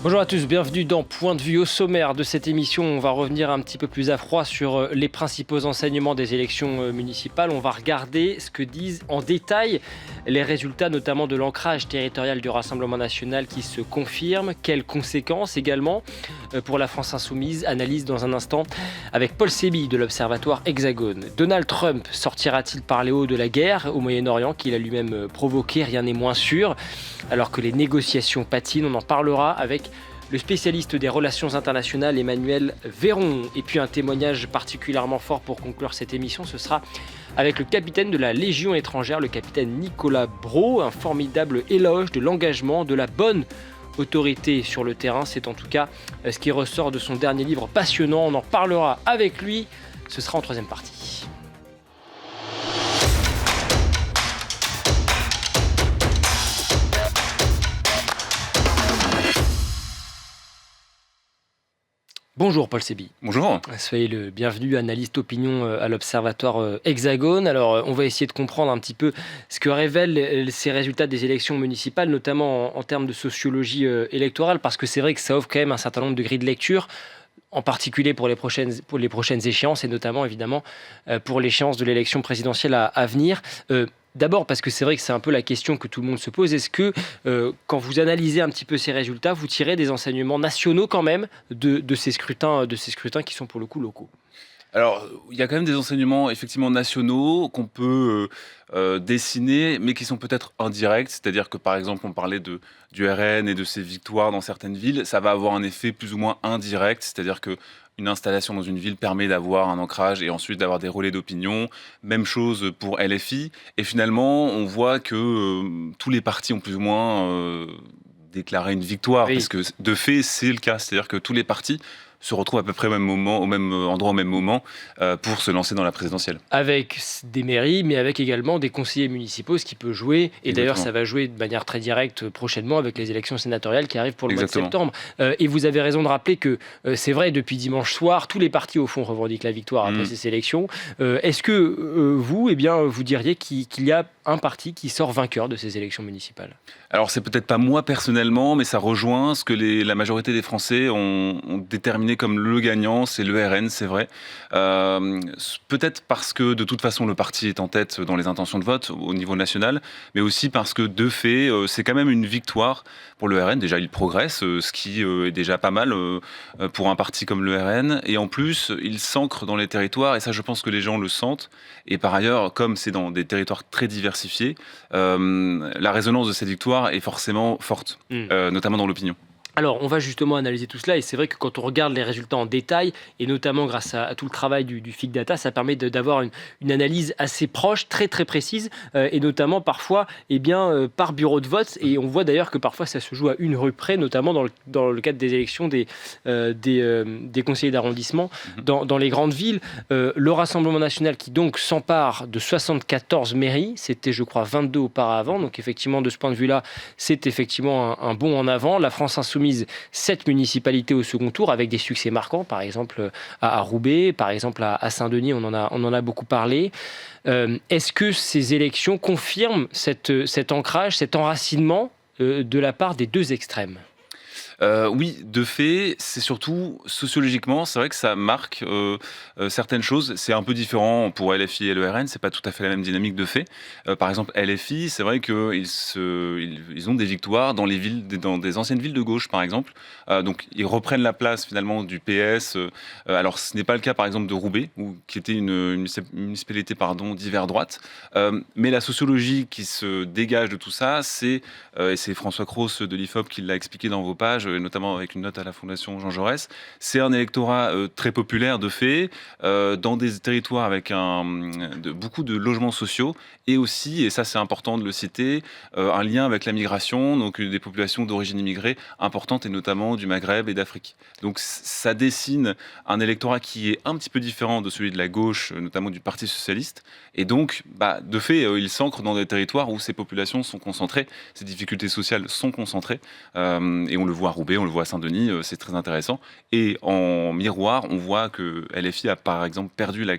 Bonjour à tous, bienvenue dans Point de vue. Au sommaire de cette émission. On va revenir un petit peu plus à froid sur les principaux enseignements des élections municipales. On va regarder ce que disent en détail les résultats, notamment de l'ancrage territorial du Rassemblement national qui se confirme. Quelles conséquences également pour la France insoumise? Analyse dans un instant avec Paul Sébi de l'Observatoire Hexagone. Donald Trump sortira-t-il par les hauts de la guerre au Moyen-Orient qu'il a lui-même provoqué? Rien n'est moins sûr. Alors que les négociations patinent, on en parlera avec le spécialiste des relations internationales Emmanuel Véron. Et puis un témoignage particulièrement fort pour conclure cette émission, ce sera avec le capitaine de la Légion étrangère, le capitaine Nicolas Brault. Un formidable éloge de l'engagement, de la bonne autorité sur le terrain. C'est en tout cas ce qui ressort de son dernier livre passionnant. On en parlera avec lui. Ce sera en troisième partie. Bonjour Paul Sébi. Bonjour. Soyez le bienvenu, analyste opinion à l'Observatoire Hexagone. Alors on va essayer de comprendre un petit peu ce que révèlent ces résultats des élections municipales, notamment en termes de sociologie électorale, parce que c'est vrai que ça offre quand même un certain nombre de grilles de lecture, en particulier pour les prochaines échéances, et notamment évidemment pour l'échéance de l'élection présidentielle à venir. D'abord parce que c'est vrai que c'est un peu la question que tout le monde se pose. Est-ce que quand vous analysez un petit peu ces résultats, vous tirez des enseignements nationaux quand même de ces scrutins qui sont pour le coup locaux? Alors, il y a quand même des enseignements effectivement nationaux qu'on peut dessiner, mais qui sont peut-être indirects. C'est-à-dire que, par exemple, on parlait du RN et de ses victoires dans certaines villes. Ça va avoir un effet plus ou moins indirect. C'est-à-dire que une installation dans une ville permet d'avoir un ancrage et ensuite d'avoir des relais d'opinion. Même chose pour LFI. Et finalement, on voit que tous les partis ont plus ou moins déclaré une victoire. Oui. Parce que de fait, c'est le cas. C'est-à-dire que tous les partis se retrouvent à peu près au même moment, au même endroit, au même moment, pour se lancer dans la présidentielle. Avec des mairies, mais avec également des conseillers municipaux, ce qui peut jouer. Et d'ailleurs, ça va jouer de manière très directe prochainement avec les élections sénatoriales qui arrivent pour le mois de septembre. Et vous avez raison de rappeler que c'est vrai, depuis dimanche soir, tous les partis, au fond, revendiquent la victoire après ces élections. Est-ce que vous diriez qu'il y a un parti qui sort vainqueur de ces élections municipales? Alors, c'est peut-être pas moi personnellement, mais ça rejoint ce que la majorité des Français ont déterminé comme le gagnant, c'est le RN, c'est vrai. Peut-être parce que de toute façon le parti est en tête dans les intentions de vote au niveau national, mais aussi parce que de fait c'est quand même une victoire pour le RN. Déjà il progresse, ce qui est déjà pas mal pour un parti comme le RN, et en plus il s'ancre dans les territoires, et ça je pense que les gens le sentent. Et par ailleurs, comme c'est dans des territoires très diversifiés, la résonance de cette victoire est forcément forte, notamment dans l'opinion. Alors, on va justement analyser tout cela, et c'est vrai que quand on regarde les résultats en détail, et notamment grâce à tout le travail du Fig Data, ça permet d'avoir une analyse assez proche, très très précise, et notamment parfois par bureau de vote. Et on voit d'ailleurs que parfois ça se joue à une rue près, notamment dans le cadre des élections des conseillers d'arrondissement dans les grandes villes. Le Rassemblement national qui donc s'empare de 74 mairies, c'était je crois 22 auparavant, donc effectivement de ce point de vue-là, c'est effectivement un bond en avant. La France insoumise, 7 municipalités au second tour avec des succès marquants, par exemple à Roubaix, par exemple à Saint-Denis, on en a beaucoup parlé. Est-ce que ces élections confirment cet ancrage, cet enracinement de la part des deux extrêmes ? Oui, de fait, c'est surtout sociologiquement, c'est vrai que ça marque certaines choses. C'est un peu différent pour LFI et le RN, c'est pas tout à fait la même dynamique de fait. Par exemple, LFI, c'est vrai qu'ils ont des victoires dans des anciennes villes de gauche, par exemple. Donc, ils reprennent la place finalement du PS. Alors, ce n'est pas le cas, par exemple, de Roubaix, qui était une municipalité d'hiver droite. Mais la sociologie qui se dégage de tout ça, et c'est François Cros de l'IFOP qui l'a expliqué dans vos pages, notamment avec une note à la Fondation Jean Jaurès, c'est un électorat très populaire de fait, dans des territoires avec beaucoup de logements sociaux, et aussi, et ça c'est important de le citer, un lien avec la migration, donc des populations d'origine immigrée importantes, et notamment du Maghreb et d'Afrique. Donc ça dessine un électorat qui est un petit peu différent de celui de la gauche, notamment du Parti socialiste, et donc de fait il s'ancre dans des territoires où ces populations sont concentrées, ces difficultés sociales sont concentrées, et on le voit Roubaix, on le voit à Saint-Denis, c'est très intéressant. Et en miroir, on voit que LFI a par exemple perdu la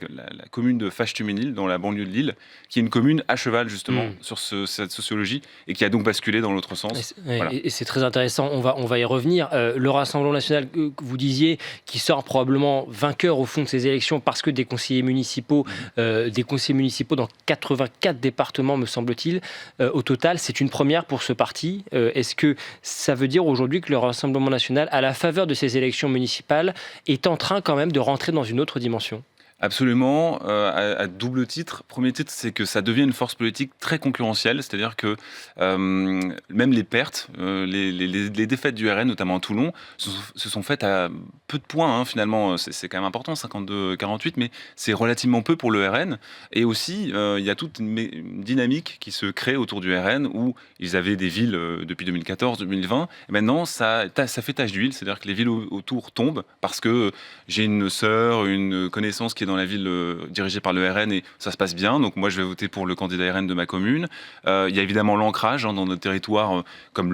commune de Fâche-Tuménil, dans la banlieue de Lille, qui est une commune à cheval justement sur cette sociologie, et qui a donc basculé dans l'autre sens. Et c'est très intéressant, on va y revenir. Le Rassemblement national, que vous disiez, qui sort probablement vainqueur au fond de ces élections, parce que des conseillers municipaux dans 84 départements, me semble-t-il, au total, c'est une première pour ce parti. Est-ce que ça veut dire aujourd'hui que le Rassemblement national, à la faveur de ces élections municipales, est en train quand même de rentrer dans une autre dimension ? Absolument, à double titre. Premier titre, c'est que ça devient une force politique très concurrentielle, c'est-à-dire que même les pertes, les défaites du RN, notamment à Toulon, se sont faites à peu de points, hein, finalement. C'est quand même important, 52-48, mais c'est relativement peu pour le RN. Et aussi, il y a toute une dynamique qui se crée autour du RN, où ils avaient des villes depuis 2014-2020. Et maintenant, ça fait tache d'huile, c'est-à-dire que les villes autour tombent, parce que j'ai une sœur, une connaissance qui est dans la ville dirigée par le RN et ça se passe bien, donc moi je vais voter pour le candidat RN de ma commune. Il y a évidemment l'ancrage dans notre territoire, comme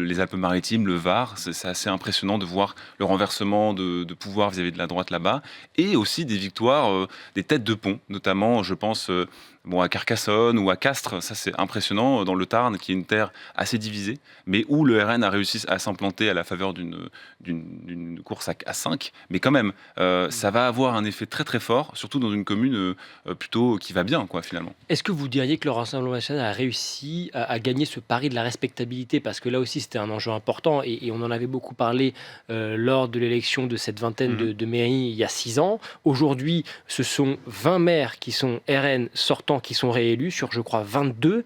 les Alpes-Maritimes, le Var, c'est assez impressionnant de voir le renversement de pouvoir vis-à-vis de la droite là-bas, et aussi des victoires, des têtes de pont, notamment je pense à Carcassonne ou à Castres, ça c'est impressionnant, dans le Tarn, qui est une terre assez divisée, mais où le RN a réussi à s'implanter à la faveur d'une course à 5, mais quand même, ça va avoir un effet très très fort, surtout dans une commune plutôt qui va bien, quoi, finalement. Est-ce que vous diriez que le Rassemblement national a réussi à gagner ce pari de la respectabilité ? Parce que là aussi, c'était un enjeu important, et on en avait beaucoup parlé lors de l'élection de cette vingtaine de mairies il y a 6 ans. Aujourd'hui, ce sont 20 maires qui sont RN sortants qui sont réélus sur, je crois, 22.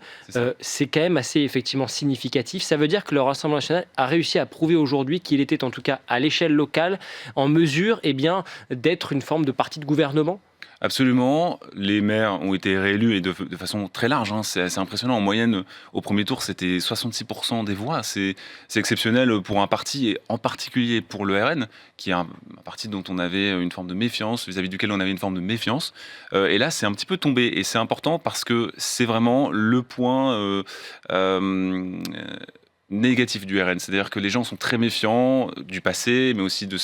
C'est quand même assez effectivement significatif. Ça veut dire que le Rassemblement national a réussi à prouver aujourd'hui qu'il était, en tout cas à l'échelle locale, en mesure d'être une forme de parti de gouvernement ? Absolument, les maires ont été réélus et de façon très large, hein. C'est assez impressionnant. En moyenne, au premier tour, c'était 66% des voix. C'est exceptionnel pour un parti, et en particulier pour le RN, qui est un parti dont on avait une forme de méfiance, vis-à-vis duquel on avait une forme de méfiance. Et là, c'est un petit peu tombé, et c'est important parce que c'est vraiment le point négatif du RN. C'est-à-dire que les gens sont très méfiants du passé, mais aussi de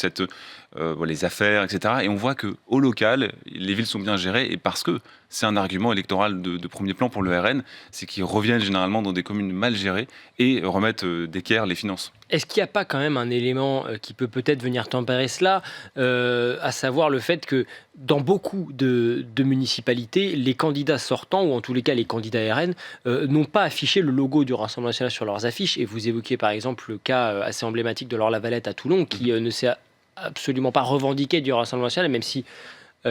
les affaires, etc. Et on voit qu'au local, les villes sont bien gérées, et parce que c'est un argument électoral de premier plan pour le RN, c'est qu'ils reviennent généralement dans des communes mal gérées et remettent d'équerre les finances. Est-ce qu'il n'y a pas quand même un élément qui peut peut-être venir tempérer cela, à savoir le fait que dans beaucoup de municipalités, les candidats sortants, ou en tous les cas les candidats RN, n'ont pas affiché le logo du Rassemblement national sur leurs affiches, et vous évoquiez par exemple le cas assez emblématique de Laure-Lavalette à Toulon, qui ne s'est absolument pas revendiqué du Rassemblement national, même si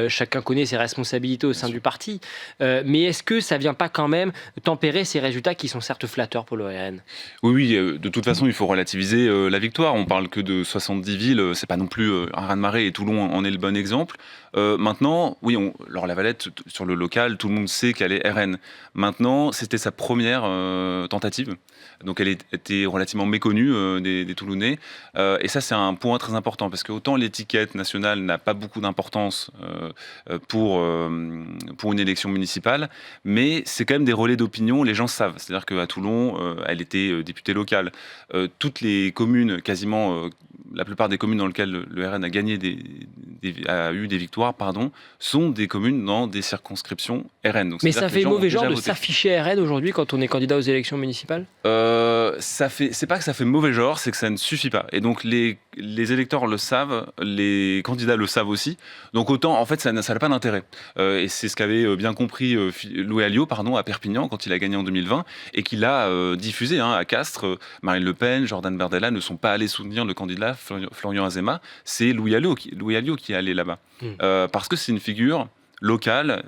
chacun connaît ses responsabilités au sein du parti. Mais est-ce que ça ne vient pas quand même tempérer ces résultats qui sont certes flatteurs pour le RN ? Oui, de toute façon, il faut relativiser la victoire. On parle que de 70 villes, c'est pas non plus un raz-de-marée, et Toulon en est le bon exemple. Maintenant, oui, Laure-Lavalette, sur le local, tout le monde sait qu'elle est RN. Maintenant, c'était sa première tentative. Donc elle était relativement méconnue des Toulonnais. Et ça, c'est un point très important, parce que autant l'étiquette nationale n'a pas beaucoup d'importance pour une élection municipale, mais c'est quand même des relais d'opinion, les gens savent. C'est-à-dire qu'à Toulon, elle était députée locale. Toutes les communes, quasiment la plupart des communes dans lesquelles le RN a gagné a eu des victoires, sont des communes dans des circonscriptions RN. Donc, mais ça fait mauvais genre de s'afficher RN aujourd'hui quand on est candidat aux élections municipales ? C'est pas que ça fait mauvais genre, c'est que ça ne suffit pas. Et donc les électeurs le savent, les candidats le savent aussi. Donc autant, en fait, ça n'a pas d'intérêt. Et c'est ce qu'avait bien compris Louis Alliot, à Perpignan, quand il a gagné en 2020, et qu'il a diffusé à Castres. Marine Le Pen, Jordan Bardella ne sont pas allés soutenir le candidat Florian Azéma. C'est Louis Alliot qui est allé là-bas. Parce que c'est une figure locale,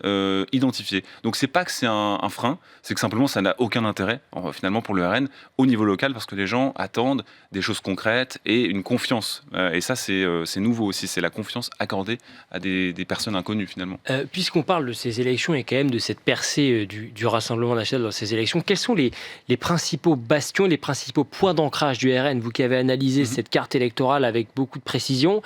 identifiée. Donc c'est pas que c'est un frein, c'est que simplement ça n'a aucun intérêt finalement pour le RN au niveau local, parce que les gens attendent des choses concrètes et une confiance. Et ça c'est nouveau aussi, c'est la confiance accordée à des personnes inconnues finalement. Puisqu'on parle de ces élections et quand même de cette percée du Rassemblement national dans ces élections, quels sont les principaux bastions, les principaux points d'ancrage du RN, vous qui avez analysé cette carte électorale avec beaucoup de précision,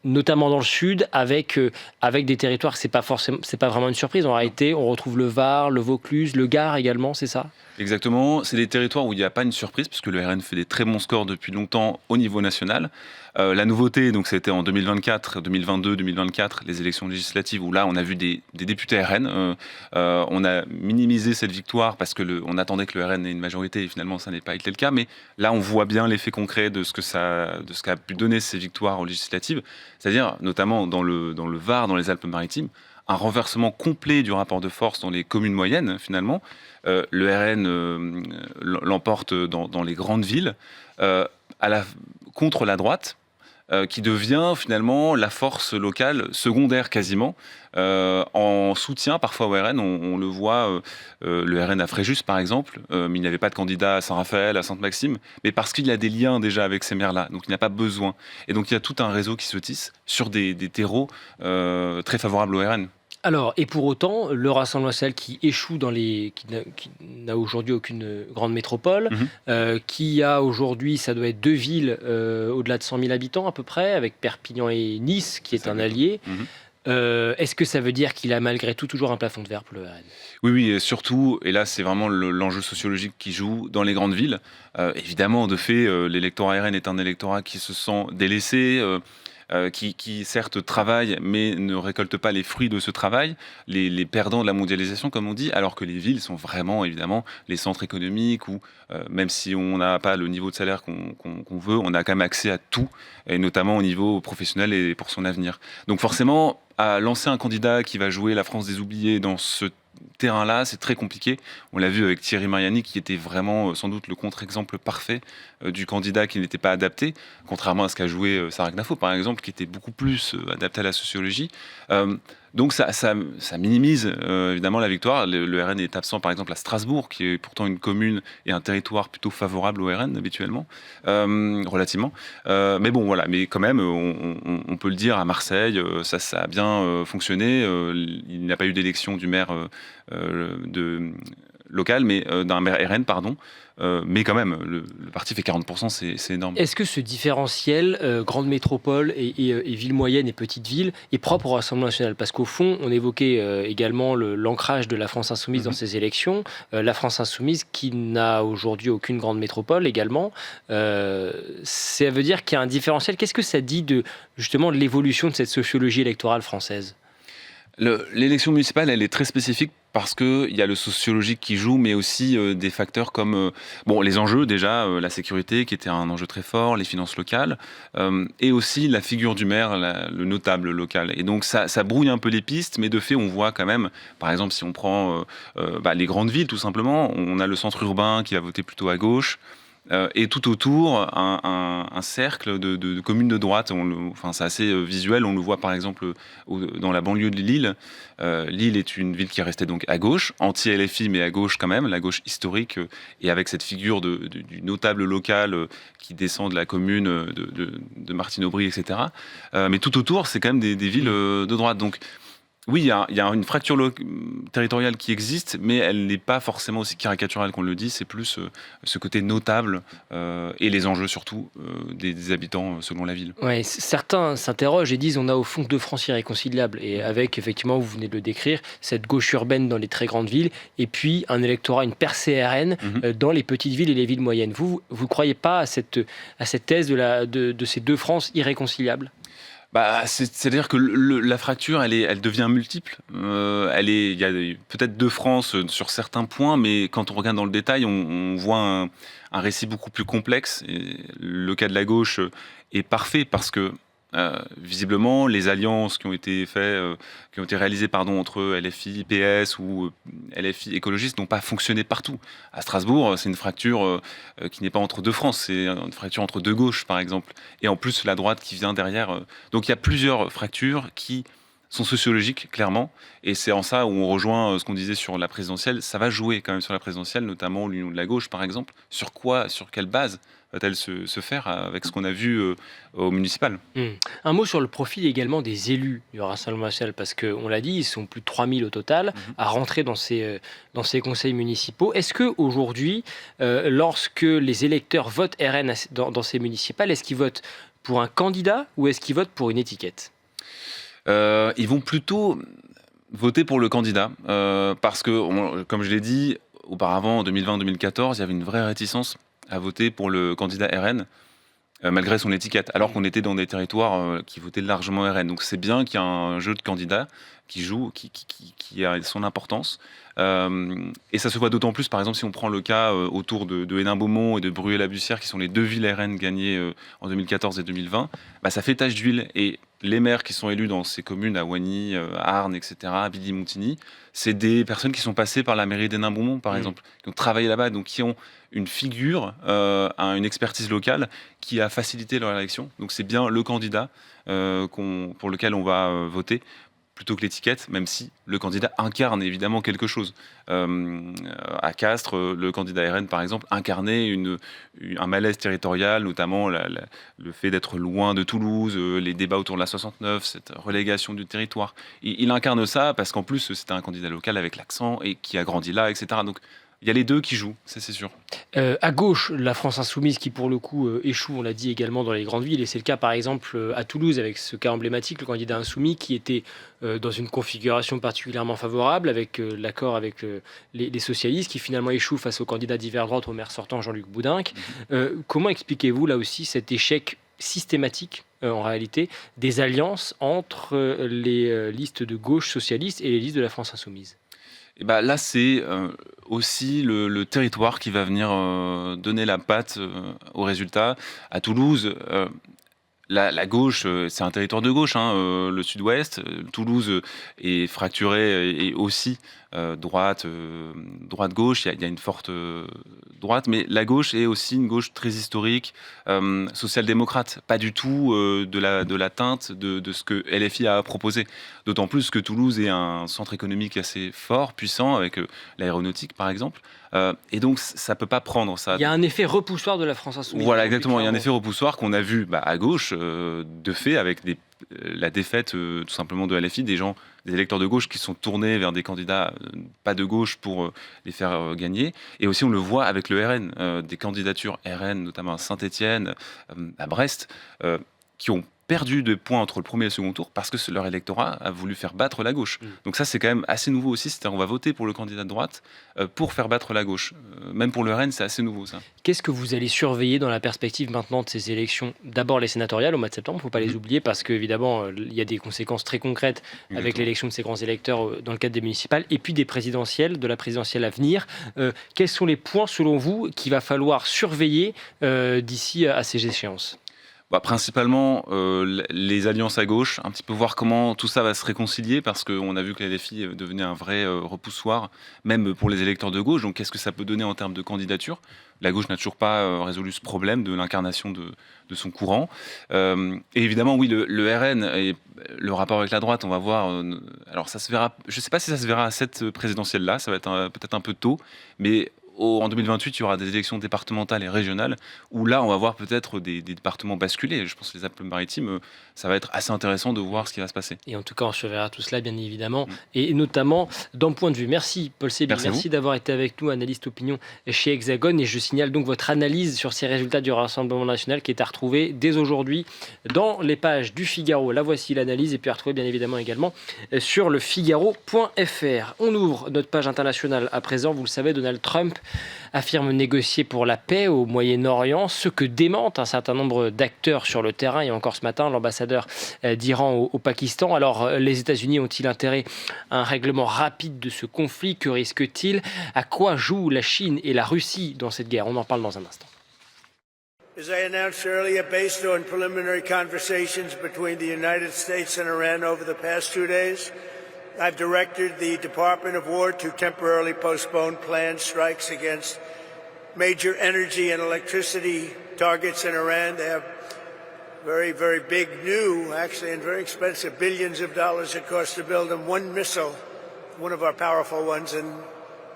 notamment dans le sud, avec des territoires que c'est pas vraiment une surprise. En réalité, on retrouve le Var, le Vaucluse, le Gard également, c'est ça? Exactement, c'est des territoires où il n'y a pas une surprise, puisque le RN fait des très bons scores depuis longtemps au niveau national. La nouveauté, donc, c'était en 2024, 2022, 2024, les élections législatives, où là, on a vu des députés RN. On a minimisé cette victoire parce on attendait que le RN ait une majorité, et finalement, ça n'est pas été le cas. Mais là, on voit bien l'effet concret de ce qu'a pu donner ces victoires aux législatives, c'est-à-dire notamment dans le Var, dans les Alpes-Maritimes, un renversement complet du rapport de force dans les communes moyennes, finalement. Le RN l'emporte dans les grandes villes contre la droite, qui devient finalement la force locale secondaire quasiment, en soutien parfois au RN. On le voit, le RN à Fréjus par exemple, mais il n'y avait pas de candidat à Saint-Raphaël, à Sainte-Maxime, mais parce qu'il a des liens déjà avec ces maires-là, donc il n'y a pas besoin. Et donc il y a tout un réseau qui se tisse sur des terreaux très favorables au RN. Alors, et pour autant, le Rassemblement national qui échoue qui n'a aujourd'hui aucune grande métropole, qui a aujourd'hui, ça doit être deux villes au-delà de 100 000 habitants à peu près, avec Perpignan et Nice, qui est un allié. Est-ce que ça veut dire qu'il a malgré tout toujours un plafond de verre pour le RN? Oui, et surtout, et là c'est vraiment l'enjeu sociologique qui joue dans les grandes villes. Évidemment, de fait, l'électorat RN est un électorat qui se sent délaissé, qui certes travaille, mais ne récolte pas les fruits de ce travail, les perdants de la mondialisation, comme on dit, alors que les villes sont vraiment, évidemment, les centres économiques où, même si on n'a pas le niveau de salaire qu'on veut, on a quand même accès à tout, et notamment au niveau professionnel et pour son avenir. Donc forcément, à lancer un candidat qui va jouer la France des oubliés dans ce terrain-là, c'est très compliqué. On l'a vu avec Thierry Mariani, qui était vraiment sans doute le contre-exemple parfait du candidat qui n'était pas adapté, contrairement à ce qu'a joué Sarah Knafo, par exemple, qui était beaucoup plus adapté à la sociologie. Donc ça minimise évidemment la victoire. Le RN est absent par exemple à Strasbourg, qui est pourtant une commune et un territoire plutôt favorable au RN habituellement, relativement. Mais bon voilà, mais quand même on peut le dire, à Marseille, ça a bien fonctionné. Il n'y a pas eu d'élection du maire local, mais d'un maire RN, pardon. Mais quand même, le parti fait 40%, c'est énorme. Est-ce que ce différentiel, grande métropole et ville moyenne et petite ville, est propre au Rassemblement national? Parce qu'au fond, on évoquait également l'ancrage de la France insoumise dans ces élections. La France insoumise qui n'a aujourd'hui aucune grande métropole également. Ça veut dire qu'il y a un différentiel. Qu'est-ce que ça dit justement de l'évolution de cette sociologie électorale française? L'élection municipale, elle est très spécifique parce qu'il y a le sociologique qui joue, mais aussi des facteurs comme les enjeux déjà, la sécurité qui était un enjeu très fort, les finances locales, et aussi la figure du maire, le notable local. Et donc ça brouille un peu les pistes, mais de fait on voit quand même, par exemple si on prend les grandes villes tout simplement, on a le centre urbain qui va voter plutôt à gauche. Et tout autour, un cercle de communes de droite. C'est assez visuel. On le voit par exemple dans la banlieue de Lille. Lille est une ville qui est restée donc à gauche, anti-LFI, mais à gauche quand même, la gauche historique, et avec cette figure du notable local qui descend de la commune de Martine Aubry, etc. Mais tout autour, c'est quand même des villes de droite. Donc, oui, il y a une fracture territoriale qui existe, mais elle n'est pas forcément aussi caricaturale qu'on le dit. C'est plus ce côté notable et les enjeux surtout des habitants selon la ville. Ouais, certains s'interrogent et disent on a au fond deux France irréconciliables. Et avec, effectivement, vous venez de le décrire, cette gauche urbaine dans les très grandes villes et puis un électorat, une percée RN dans les petites villes et les villes moyennes. Vous ne croyez pas à cette thèse de ces deux France irréconciliables? C'est-à-dire que la fracture, elle devient multiple. Il y a peut-être deux France sur certains points, mais quand on regarde dans le détail, on voit un récit beaucoup plus complexe. Et le cas de la gauche est parfait parce que visiblement, les alliances qui ont été réalisées entre LFI, PS ou LFI écologistes n'ont pas fonctionné partout. À Strasbourg, c'est une fracture qui n'est pas entre deux France, c'est une fracture entre deux gauches, par exemple. Et en plus, la droite qui vient derrière. Donc il y a plusieurs fractures qui sont sociologiques, clairement. Et c'est en ça où on rejoint ce qu'on disait sur la présidentielle. Ça va jouer quand même sur la présidentielle, notamment l'union de la gauche, par exemple. Sur quelle base va-t-elle se faire avec ce qu'on a vu au municipal. Un mot sur le profil également des élus du Rassemblement national, parce qu'on l'a dit, ils sont plus de 3000 au total à rentrer dans ces conseils municipaux. Est-ce qu'aujourd'hui, lorsque les électeurs votent RN dans ces municipales, est-ce qu'ils votent pour un candidat ou est-ce qu'ils votent pour une étiquette ? Ils vont plutôt voter pour le candidat, parce que, comme je l'ai dit, auparavant, en 2020-2014, il y avait une vraie réticence à voter pour le candidat RN, malgré son étiquette, alors qu'on était dans des territoires qui votaient largement RN. Donc c'est bien qu'il y a un jeu de candidats qui joue, qui a son importance. Et ça se voit d'autant plus, par exemple, si on prend le cas autour de Hénin-Beaumont et de Bruay-la-Bussière, qui sont les deux villes RN gagnées en 2014 et 2020, bah, ça fait tache d'huile. Et les maires qui sont élus dans ces communes, à Oigny, à Arnes, etc., à Billy-Montigny, c'est des personnes qui sont passées par la mairie d'Hénin-Beaumont, par exemple, qui ont travaillé là-bas, donc qui ont une figure, une expertise locale qui a facilité leur élection. Donc c'est bien le candidat pour lequel on va voter, plutôt que l'étiquette, même si le candidat incarne évidemment quelque chose. À Castres, le candidat RN, par exemple, incarnait un malaise territorial, notamment le fait d'être loin de Toulouse, les débats autour de la 69, cette relégation du territoire. Il incarne ça parce qu'en plus, c'était un candidat local avec l'accent et qui a grandi là, etc. Donc, il y a les deux qui jouent, c'est sûr. À gauche, la France insoumise qui, pour le coup, échoue, on l'a dit également dans les grandes villes. Et c'est le cas, par exemple, à Toulouse, avec ce cas emblématique, le candidat insoumis qui était dans une configuration particulièrement favorable, avec l'accord avec les socialistes, qui finalement échoue face au candidat d'hiver droite, au maire sortant Jean-Luc Boudinque. Comment expliquez-vous, là aussi, cet échec systématique, en réalité, des alliances entre les listes de gauche socialistes et les listes de la France insoumise ? Et bah là, c'est aussi le territoire qui va venir donner la patte au résultat. À Toulouse, la gauche, c'est un territoire de gauche, le sud-ouest. Toulouse est fracturé et aussi droite-gauche. Il y a une forte droite, mais la gauche est aussi une gauche très historique, social-démocrate, pas du tout de la teinte de ce que LFI a proposé. D'autant plus que Toulouse est un centre économique assez fort, puissant, avec l'aéronautique par exemple. Et donc ça peut pas prendre ça. Il y a un effet repoussoir de la France insoumise. Voilà, exactement. Il y a un effet repoussoir qu'on a vu à gauche, de fait, avec la défaite tout simplement de LFI, des électeurs de gauche qui sont tournés vers des candidats pas de gauche pour les faire gagner. Et aussi, on le voit avec le RN, des candidatures RN, notamment à Saint-Étienne, à Brest, qui ont perdu de points entre le premier et le second tour parce que leur électorat a voulu faire battre la gauche. Donc ça, c'est quand même assez nouveau aussi. C'est-à-dire qu'on va voter pour le candidat de droite pour faire battre la gauche. Même pour le RN, c'est assez nouveau, ça. Qu'est-ce que vous allez surveiller dans la perspective maintenant de ces élections ? D'abord les sénatoriales au mois de septembre, il ne faut pas les oublier parce qu'évidemment, il y a des conséquences très concrètes avec l'élection de ces grands électeurs dans le cadre des municipales et puis des présidentielles, de la présidentielle à venir. Quels sont les points, selon vous, qu'il va falloir surveiller d'ici à ces échéances ? Principalement les alliances à gauche, un petit peu voir comment tout ça va se réconcilier, parce qu'on a vu que la LFI devenait un vrai repoussoir, même pour les électeurs de gauche. Donc qu'est-ce que ça peut donner en termes de candidature ? La gauche n'a toujours pas résolu ce problème de l'incarnation de son courant. Et évidemment, oui, le RN et le rapport avec la droite, on va voir. Alors ça se verra, je ne sais pas si ça se verra à cette présidentielle-là, ça va être peut-être un peu tôt, mais en 2028, il y aura des élections départementales et régionales où là, on va voir peut-être des départements basculer. Je pense que les Alpes-Maritimes, ça va être assez intéressant de voir ce qui va se passer. Et en tout cas, on surveillera tout cela, bien évidemment, et notamment d'un point de vue. Merci, Paul Sébille. Merci d'avoir été avec nous, analyste opinion chez Hexagone. Et je signale donc votre analyse sur ces résultats du Rassemblement national qui est à retrouver dès aujourd'hui dans les pages du Figaro. La voici, l'analyse, et puis à retrouver bien évidemment également sur le Figaro.fr. On ouvre notre page internationale à présent. Vous le savez, Donald Trump affirme négocier pour la paix au Moyen-Orient, ce que démentent un certain nombre d'acteurs sur le terrain. Et encore ce matin, l'ambassadeur d'Iran au Pakistan. Alors, les États-Unis ont-ils intérêt à un règlement rapide de ce conflit ? Que risque-t-il ? À quoi jouent la Chine et la Russie dans cette guerre ? On en parle dans un instant. As I announced earlier, based on preliminary conversations between the United States and Iran over the past 2 days, I've directed the Department of War to temporarily postpone planned strikes against major energy and electricity targets in Iran. They have very, very big, new, actually, and very expensive, billions of dollars it costs to build them. One missile, one of our powerful ones, and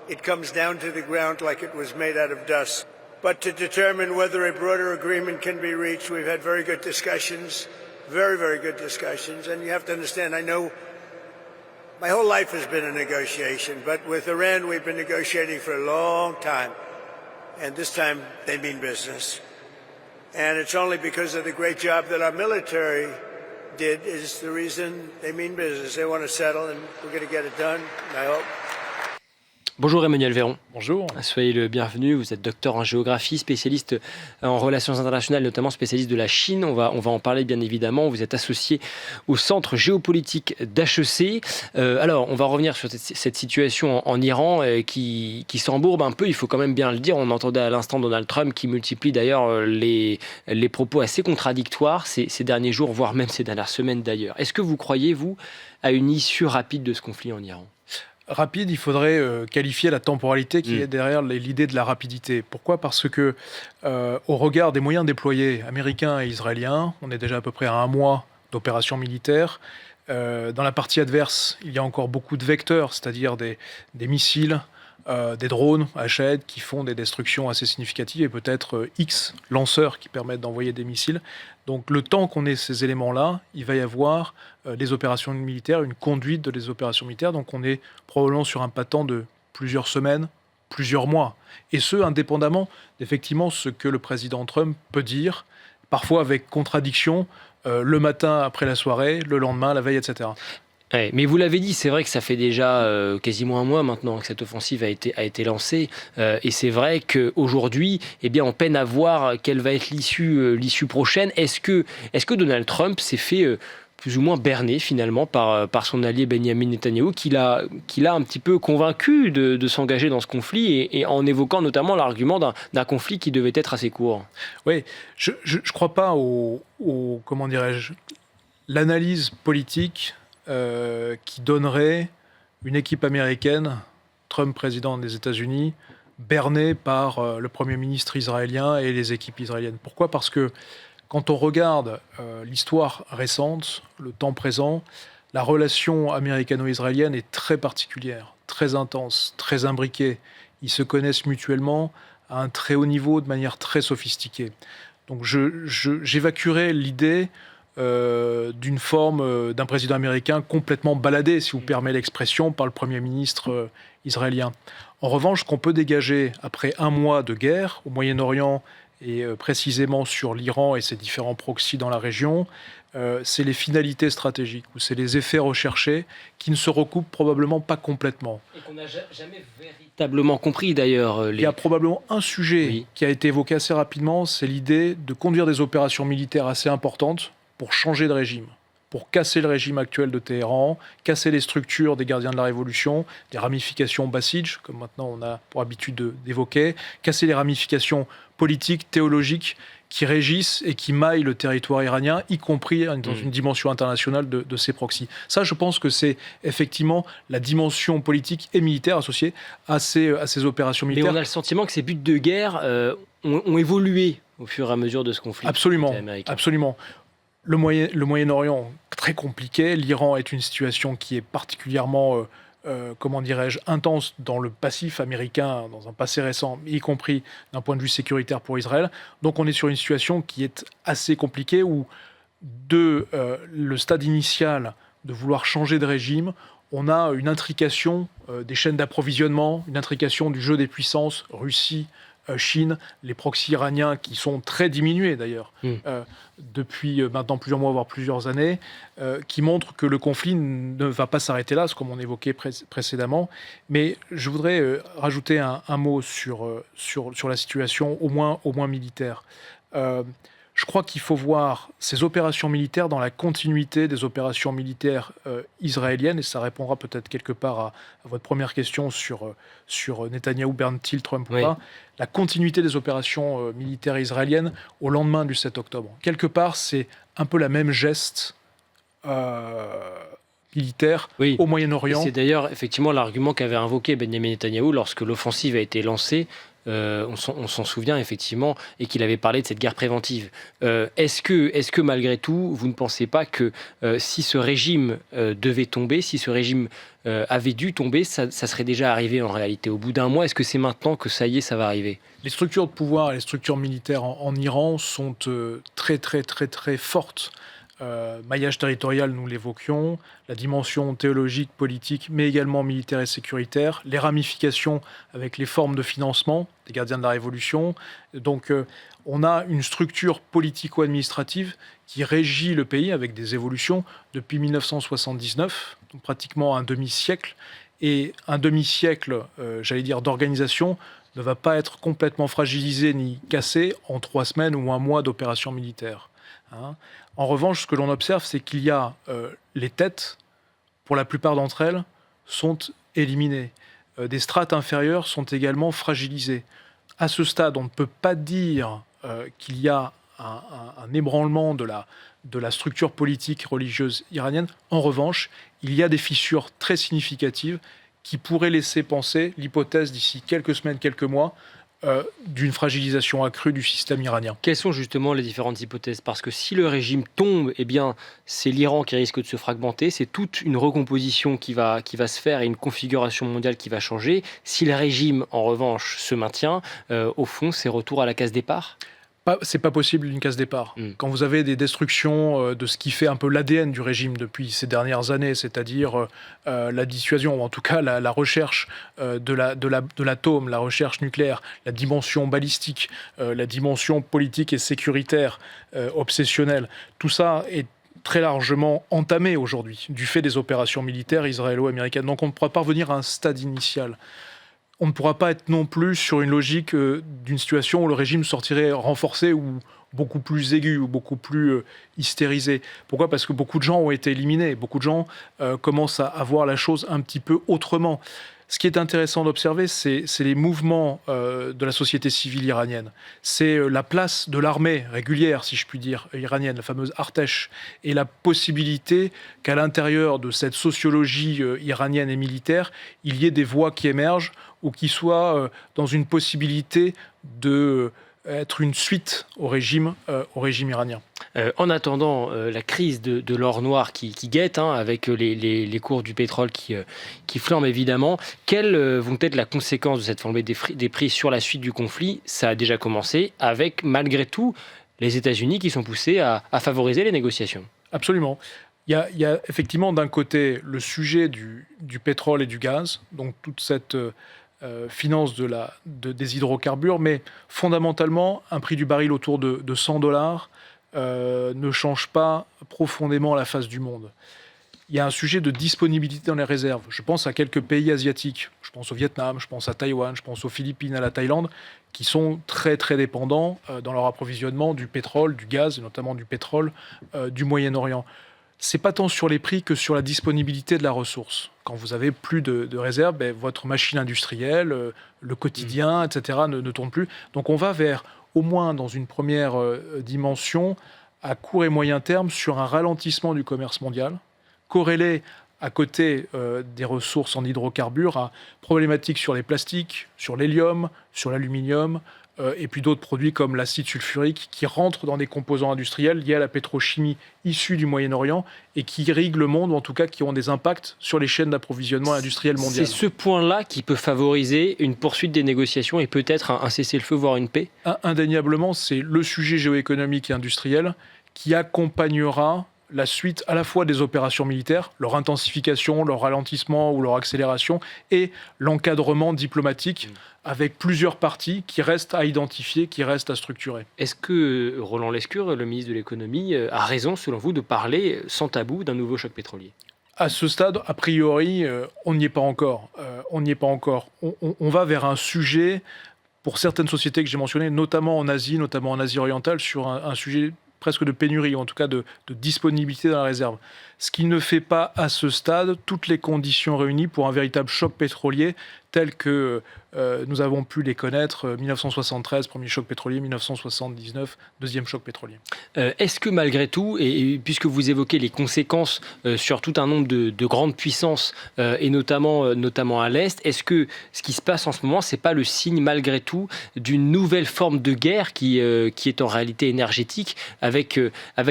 it comes down to the ground like it was made out of dust. But to determine whether a broader agreement can be reached, we've had very good discussions, very, very good discussions. And you have to understand, I know my whole life has been a negotiation, but with Iran, we've been negotiating for a long time. And this time, they mean business. And it's only because of the great job that our military did is the reason they mean business. They want to settle, and we're going to get it done, I hope. Bonjour Emmanuel Véron. Bonjour. Soyez le bienvenu, vous êtes docteur en géographie, spécialiste en relations internationales, notamment spécialiste de la Chine. On va en parler bien évidemment. Vous êtes associé au centre géopolitique d'HEC. Alors, on va revenir sur cette situation en Iran qui s'embourbe un peu, il faut quand même bien le dire. On entendait à l'instant Donald Trump qui multiplie d'ailleurs les propos assez contradictoires ces derniers jours, voire même ces dernières semaines d'ailleurs. Est-ce que vous croyez, vous, à une issue rapide de ce conflit en Iran ? Rapide, il faudrait qualifier la temporalité qui est derrière l'idée de la rapidité. Pourquoi ? Parce que, au regard des moyens déployés américains et israéliens, on est déjà à peu près à 1 mois d'opérations militaires. Dans la partie adverse, il y a encore beaucoup de vecteurs, c'est-à-dire des missiles, des drones Shahed qui font des destructions assez significatives et peut-être X lanceurs qui permettent d'envoyer des missiles. Donc le temps qu'on ait ces éléments-là, il va y avoir des opérations militaires, une conduite de les opérations militaires. Donc on est probablement sur un temps de plusieurs semaines, plusieurs mois. Et ce, indépendamment d'effectivement ce que le président Trump peut dire, parfois avec contradiction, le matin après la soirée, le lendemain, la veille, etc. Ouais, mais vous l'avez dit, c'est vrai que ça fait déjà quasiment 1 mois maintenant que cette offensive a été lancée. Et c'est vrai qu'aujourd'hui, on peine à voir quelle va être l'issue prochaine. Est-ce que Donald Trump s'est fait plus ou moins berner finalement par son allié Benjamin Netanyahou, qui l'a un petit peu convaincu de s'engager dans ce conflit et en évoquant notamment l'argument d'un conflit qui devait être assez court ? Oui, je ne crois pas comment dirais-je, l'analyse politique qui donnerait une équipe américaine, Trump président des États-Unis, bernée par le Premier ministre israélien et les équipes israéliennes. Pourquoi ? Parce que quand on regarde l'histoire récente, le temps présent, la relation américano-israélienne est très particulière, très intense, très imbriquée. Ils se connaissent mutuellement à un très haut niveau, de manière très sophistiquée. Donc j'évacuerais l'idée d'une forme d'un président américain complètement baladé, si vous permettez l'expression, par le Premier ministre israélien. En revanche, ce qu'on peut dégager après 1 mois de guerre au Moyen-Orient et précisément sur l'Iran et ses différents proxys dans la région, c'est les finalités stratégiques, ou c'est les effets recherchés qui ne se recoupent probablement pas complètement. Et qu'on n'a jamais véritablement compris d'ailleurs. Il y a probablement un sujet qui a été évoqué assez rapidement, c'est l'idée de conduire des opérations militaires assez importantes pour changer de régime, pour casser le régime actuel de Téhéran, casser les structures des gardiens de la révolution, des ramifications basidj, comme maintenant on a pour habitude d'évoquer, casser les ramifications politiques, théologiques qui régissent et qui maillent le territoire iranien, y compris dans une dimension internationale de ses proxys. Ça, je pense que c'est effectivement la dimension politique et militaire associée à ces opérations militaires. Mais on a le sentiment que ces buts de guerre ont évolué au fur et à mesure de ce conflit. Absolument, absolument. Le Moyen-Orient, très compliqué. L'Iran est une situation qui est particulièrement, intense dans le passif américain, dans un passé récent, y compris d'un point de vue sécuritaire pour Israël. Donc on est sur une situation qui est assez compliquée où, le stade initial de vouloir changer de régime, on a une intrication des chaînes d'approvisionnement, une intrication du jeu des puissances, Russie, Chine, les proxys iraniens qui sont très diminués d'ailleurs depuis maintenant plusieurs mois, voire plusieurs années, qui montrent que le conflit ne va pas s'arrêter là, comme on évoquait précédemment. Mais je voudrais rajouter un mot sur la situation, au moins militaire. Je crois qu'il faut voir ces opérations militaires dans la continuité des opérations militaires israéliennes, et ça répondra peut-être quelque part à votre première question sur Netanyahou, berne-t-il Trump ou pas. La continuité des opérations militaires israéliennes au lendemain du 7 octobre. Quelque part, c'est un peu la même geste militaire au Moyen-Orient. C'est d'ailleurs effectivement l'argument qu'avait invoqué Benjamin Netanyahou lorsque l'offensive a été lancée. on s'en souvient effectivement, et qu'il avait parlé de cette guerre préventive. Est-ce que malgré tout, vous ne pensez pas que si ce régime devait tomber, si ce régime avait dû tomber, ça serait déjà arrivé en réalité au bout d'un mois? Est-ce que c'est maintenant que ça y est, ça va arriver? Les structures de pouvoir et les structures militaires en Iran sont très très très très fortes. Maillage territorial, nous l'évoquions, la dimension théologique, politique, mais également militaire et sécuritaire, les ramifications avec les formes de financement des gardiens de la Révolution. Donc on a une structure politico-administrative qui régit le pays avec des évolutions depuis 1979, donc pratiquement un demi-siècle. Et un demi-siècle, j'allais dire, d'organisation ne va pas être complètement fragilisé ni cassé en 3 semaines ou un mois d'opération militaire. En revanche, ce que l'on observe, c'est qu'il y a les têtes, pour la plupart d'entre elles, sont éliminées. Des strates inférieures sont également fragilisées. À ce stade, on ne peut pas dire qu'il y a un ébranlement de la structure politique religieuse iranienne. En revanche, il y a des fissures très significatives qui pourraient laisser penser l'hypothèse d'ici quelques semaines, quelques mois, d'une fragilisation accrue du système iranien. Quelles sont justement les différentes hypothèses? Parce que si le régime tombe, eh bien, c'est l'Iran qui risque de se fragmenter, c'est toute une recomposition qui va se faire et une configuration mondiale qui va changer. Si le régime, en revanche, se maintient, au fond, c'est retour à la case départ? C'est pas possible une case départ. Quand vous avez des destructions de ce qui fait un peu l'ADN du régime depuis ces dernières années, c'est-à-dire la dissuasion, ou en tout cas la recherche de l'atome, la recherche nucléaire, la dimension balistique, la dimension politique et sécuritaire obsessionnelle, tout ça est très largement entamé aujourd'hui du fait des opérations militaires israélo-américaines. Donc on ne pourra pas revenir à un stade initial. On ne pourra pas être non plus sur une logique d'une situation où le régime sortirait renforcé ou beaucoup plus aigu ou beaucoup plus hystérisé. Pourquoi ? Parce que beaucoup de gens ont été éliminés. Beaucoup de gens commencent à voir la chose un petit peu autrement. Ce qui est intéressant d'observer, c'est les mouvements de la société civile iranienne. C'est la place de l'armée régulière, si je puis dire, iranienne, la fameuse Artesh, et la possibilité qu'à l'intérieur de cette sociologie iranienne et militaire, il y ait des voix qui émergent ou qui soient dans une possibilité de être une suite au régime iranien. En attendant la crise de l'or noir qui guette, avec les cours du pétrole qui flambent évidemment, quelles vont être la conséquence de cette flambée des prix sur la suite du conflit? Ça a déjà commencé avec, malgré tout, les États-Unis qui sont poussés à favoriser les négociations. Absolument. Il y a effectivement d'un côté le sujet du pétrole et du gaz, donc toute cette finance des hydrocarbures, mais fondamentalement, un prix du baril autour de $100 ne change pas profondément la face du monde. Il y a un sujet de disponibilité dans les réserves. Je pense à quelques pays asiatiques. Je pense au Vietnam, je pense à Taïwan, je pense aux Philippines, à la Thaïlande, qui sont très très dépendants dans leur approvisionnement du pétrole, du gaz, et notamment du pétrole du Moyen-Orient. C'est pas tant sur les prix que sur la disponibilité de la ressource. Quand vous avez plus de réserves, votre machine industrielle, le quotidien, etc. ne tourne plus. Donc on va vers, au moins dans une première dimension, à court et moyen terme, sur un ralentissement du commerce mondial, corrélé à côté des ressources en hydrocarbures à problématiques sur les plastiques, sur l'hélium, sur l'aluminium, et puis d'autres produits comme l'acide sulfurique qui rentrent dans des composants industriels liés à la pétrochimie issue du Moyen-Orient et qui irriguent le monde, ou en tout cas qui ont des impacts sur les chaînes d'approvisionnement industrielles mondiales. C'est ce point-là qui peut favoriser une poursuite des négociations et peut-être un cessez-le-feu, voire une paix? Indéniablement, c'est le sujet géoéconomique et industriel qui accompagnera la suite à la fois des opérations militaires, leur intensification, leur ralentissement ou leur accélération, et l'encadrement diplomatique avec plusieurs parties qui restent à identifier, qui restent à structurer. Est-ce que Roland Lescure, le ministre de l'économie, a raison, selon vous, de parler sans tabou d'un nouveau choc pétrolier? À ce stade, a priori, on n'y est pas encore. On va vers un sujet, pour certaines sociétés que j'ai mentionnées, notamment en Asie orientale, sur un sujet presque de pénurie, ou en tout cas de disponibilité dans la réserve. Ce qui ne fait pas à ce stade toutes les conditions réunies pour un véritable choc pétrolier tels que nous avons pu les connaître, 1973, premier choc pétrolier, 1979, deuxième choc pétrolier. Est-ce que malgré tout, et puisque vous évoquez les conséquences sur tout un nombre de grandes puissances, et notamment à l'Est, est-ce que ce qui se passe en ce moment, c'est pas le signe malgré tout d'une nouvelle forme de guerre qui est en réalité énergétique, avec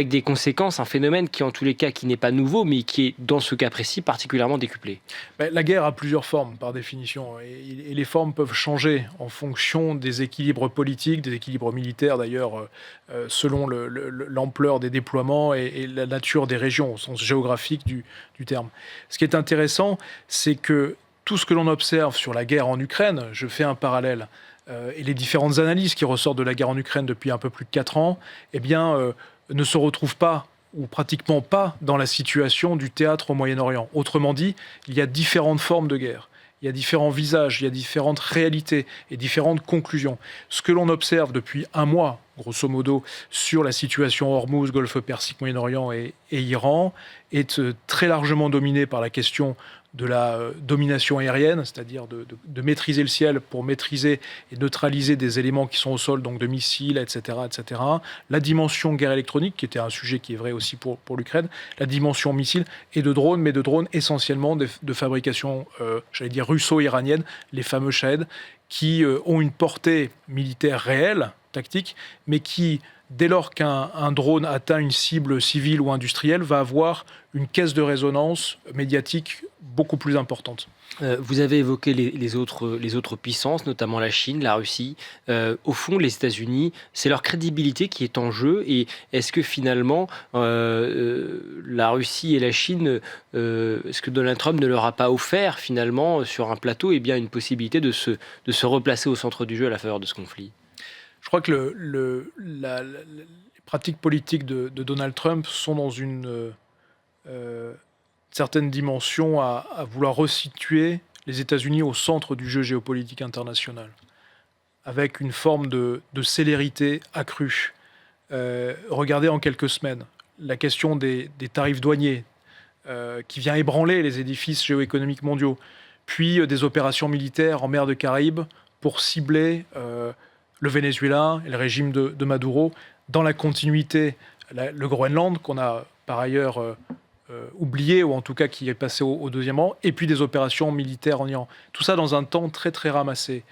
des conséquences, un phénomène qui en tous les cas qui n'est pas nouveau, mais qui est dans ce cas précis particulièrement décuplé? La guerre a plusieurs formes par définition, et les formes peuvent changer en fonction des équilibres politiques, des équilibres militaires d'ailleurs, selon l'ampleur des déploiements et la nature des régions, au sens géographique du terme. Ce qui est intéressant, c'est que tout ce que l'on observe sur la guerre en Ukraine, je fais un parallèle, et les différentes analyses qui ressortent de la guerre en Ukraine depuis un peu plus de 4 ans, ne se retrouvent pas ou pratiquement pas dans la situation du théâtre au Moyen-Orient. Autrement dit, il y a différentes formes de guerre. Il y a différents visages, il y a différentes réalités et différentes conclusions. Ce que l'on observe depuis un mois, grosso modo, sur la situation Hormuz, Golfe Persique, Moyen-Orient et Iran, est très largement dominé par la question de la domination aérienne, c'est-à-dire de maîtriser le ciel pour maîtriser et neutraliser des éléments qui sont au sol, donc de missiles, etc., etc. La dimension guerre électronique, qui était un sujet qui est vrai aussi pour l'Ukraine, la dimension missile et de drones, mais de drones essentiellement de fabrication, russo-iranienne, les fameux Shahed, qui ont une portée militaire réelle, tactique, mais qui, dès lors qu'un drone atteint une cible civile ou industrielle, va avoir une caisse de résonance médiatique beaucoup plus importante. Vous avez évoqué les autres puissances, notamment la Chine, la Russie. Au fond, les États-Unis, c'est leur crédibilité qui est en jeu. Et est-ce que finalement, la Russie et la Chine, est-ce que Donald Trump ne leur a pas offert finalement sur un plateau une possibilité de se replacer au centre du jeu à la faveur de ce conflit? Je crois que les pratiques politiques de Donald Trump sont dans une certaine dimension à vouloir resituer les États-Unis au centre du jeu géopolitique international, avec une forme de célérité accrue. Regardez en quelques semaines la question des tarifs douaniers qui vient ébranler les édifices géoéconomiques mondiaux, puis des opérations militaires en mer de Caraïbes pour cibler le Venezuela et le régime de Maduro, dans la continuité, le Groenland, qu'on a par ailleurs oublié, ou en tout cas qui est passé au deuxième rang, et puis des opérations militaires en Iran. Tout ça dans un temps très très ramassé.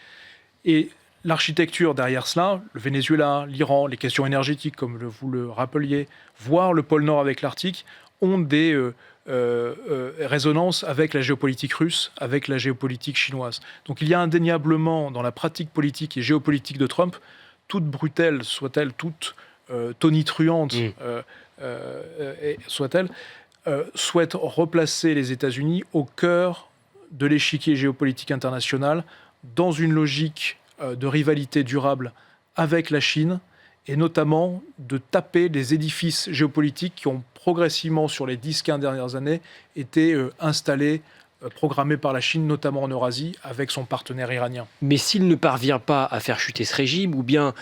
Et l'architecture derrière cela, le Venezuela, l'Iran, les questions énergétiques, comme vous le rappeliez, voire le pôle Nord avec l'Arctique, ont des résonances avec la géopolitique russe, avec la géopolitique chinoise. Donc il y a indéniablement dans la pratique politique et géopolitique de Trump, toute brutale soit-elle, toute tonitruante soit-elle, souhaite replacer les États-Unis au cœur de l'échiquier géopolitique international dans une logique de rivalité durable avec la Chine, et notamment de taper les édifices géopolitiques qui ont progressivement, sur les 10-15 dernières années, été installés, programmés par la Chine, notamment en Eurasie, avec son partenaire iranien. Mais s'il ne parvient pas à faire chuter ce régime, ou bien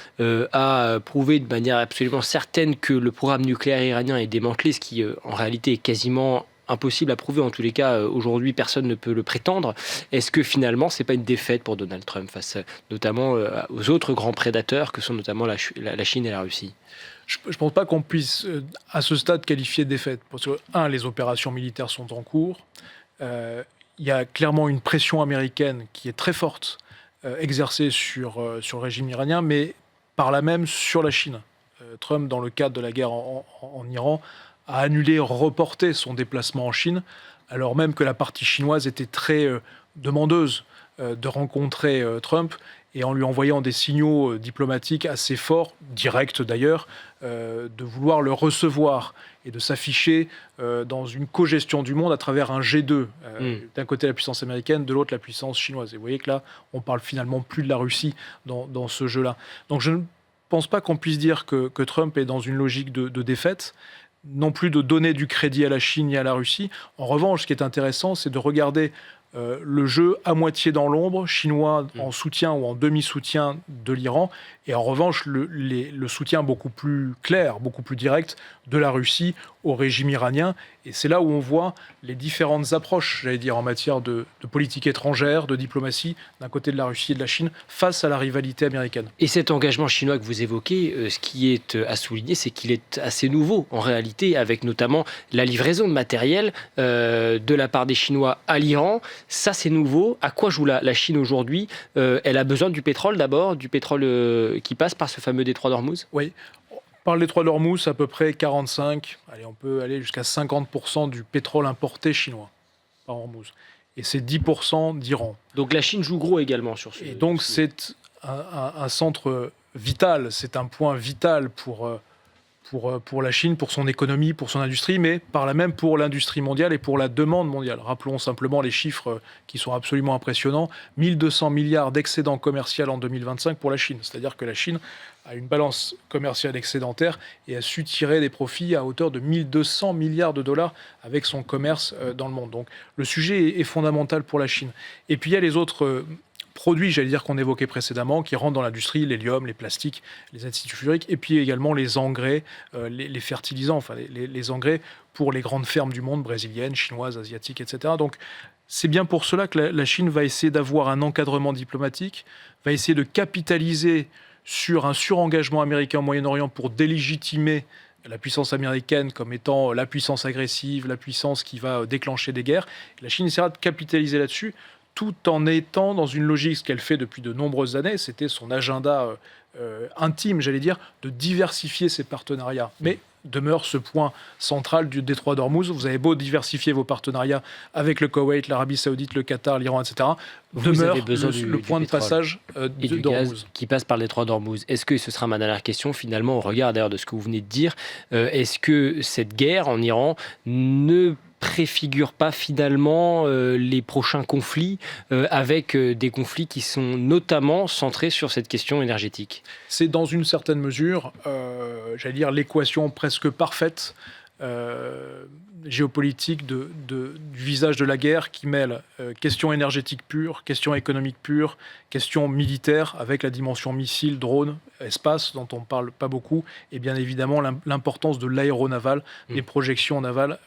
à prouver de manière absolument certaine que le programme nucléaire iranien est démantelé, ce qui en réalité est quasiment impossible à prouver, en tous les cas, aujourd'hui, personne ne peut le prétendre. Est-ce que finalement, ce n'est pas une défaite pour Donald Trump face notamment aux autres grands prédateurs que sont notamment la Chine et la Russie? Je ne pense pas qu'on puisse, à ce stade, qualifier de défaite. Parce que, les opérations militaires sont en cours. Il y a clairement une pression américaine qui est très forte, exercée sur le régime iranien, mais par là même sur la Chine. Trump, dans le cadre de la guerre en Iran, a annulé, reporté son déplacement en Chine, alors même que la partie chinoise était très demandeuse de rencontrer Trump, et en lui envoyant des signaux diplomatiques assez forts, directs d'ailleurs, de vouloir le recevoir et de s'afficher dans une co-gestion du monde à travers un G2. D'un côté la puissance américaine, de l'autre la puissance chinoise. Et vous voyez que là, on parle finalement plus de la Russie dans ce jeu-là. Donc je ne pense pas qu'on puisse dire que Trump est dans une logique de défaite, non plus de donner du crédit à la Chine et à la Russie. En revanche, ce qui est intéressant, c'est de regarder le jeu à moitié dans l'ombre, chinois en soutien ou en demi-soutien de l'Iran, et en revanche le soutien beaucoup plus clair, beaucoup plus direct de la Russie au régime iranien. Et c'est là où on voit les différentes approches, j'allais dire, en matière de politique étrangère, de diplomatie, d'un côté de la Russie et de la Chine, face à la rivalité américaine. Et cet engagement chinois que vous évoquez, ce qui est à souligner, c'est qu'il est assez nouveau en réalité, avec notamment la livraison de matériel de la part des Chinois à l'Iran. Ça, c'est nouveau. À quoi joue la Chine aujourd'hui ? Elle a besoin du pétrole d'abord, du pétrole qui passe par ce fameux détroit d'Ormuz ? Oui. Par le détroit d'Ormuz, à peu près 45, on peut aller jusqu'à 50% du pétrole importé chinois par Ormuz. Et c'est 10% d'Iran. Donc la Chine joue gros également sur ce... Et donc c'est un centre vital, c'est un point vital pour la Chine, pour son économie, pour son industrie, mais par là même pour l'industrie mondiale et pour la demande mondiale. Rappelons simplement les chiffres qui sont absolument impressionnants. 1200 milliards d'excédent commercial en 2025 pour la Chine. C'est-à-dire que la Chine a une balance commerciale excédentaire et a su tirer des profits à hauteur de 1200 milliards de dollars avec son commerce dans le monde. Donc le sujet est fondamental pour la Chine. Et puis il y a les autres... produits, j'allais dire, qu'on évoquait précédemment, qui rentrent dans l'industrie, l'hélium, les plastiques, les acides sulfuriques, et puis également les engrais, les fertilisants, enfin les engrais pour les grandes fermes du monde, brésiliennes, chinoises, asiatiques, etc. Donc c'est bien pour cela que la Chine va essayer d'avoir un encadrement diplomatique, va essayer de capitaliser sur un surengagement américain au Moyen-Orient pour délégitimer la puissance américaine comme étant la puissance agressive, la puissance qui va déclencher des guerres. La Chine essaiera de capitaliser là-dessus, tout en étant dans une logique, ce qu'elle fait depuis de nombreuses années, c'était son agenda intime, j'allais dire, de diversifier ses partenariats. Mais demeure ce point central du détroit d'Ormuz. Vous avez beau diversifier vos partenariats avec le Koweït, l'Arabie Saoudite, le Qatar, l'Iran, etc. Demeure le point de passage d'Ormuz. Qui passe par le détroit d'Ormuz. Est-ce que, ce sera ma dernière question, finalement, au regard d'ailleurs de ce que vous venez de dire, est-ce que cette guerre en Iran ne préfigure pas finalement les prochains conflits avec des conflits qui sont notamment centrés sur cette question énergétique ? C'est dans une certaine mesure, j'allais dire, l'équation presque parfaite géopolitique du visage de la guerre qui mêle question énergétique pure, question économique pure, question militaire avec la dimension missile, drone, espace dont on ne parle pas beaucoup, et bien évidemment l'importance de l'aéronaval, des projections navales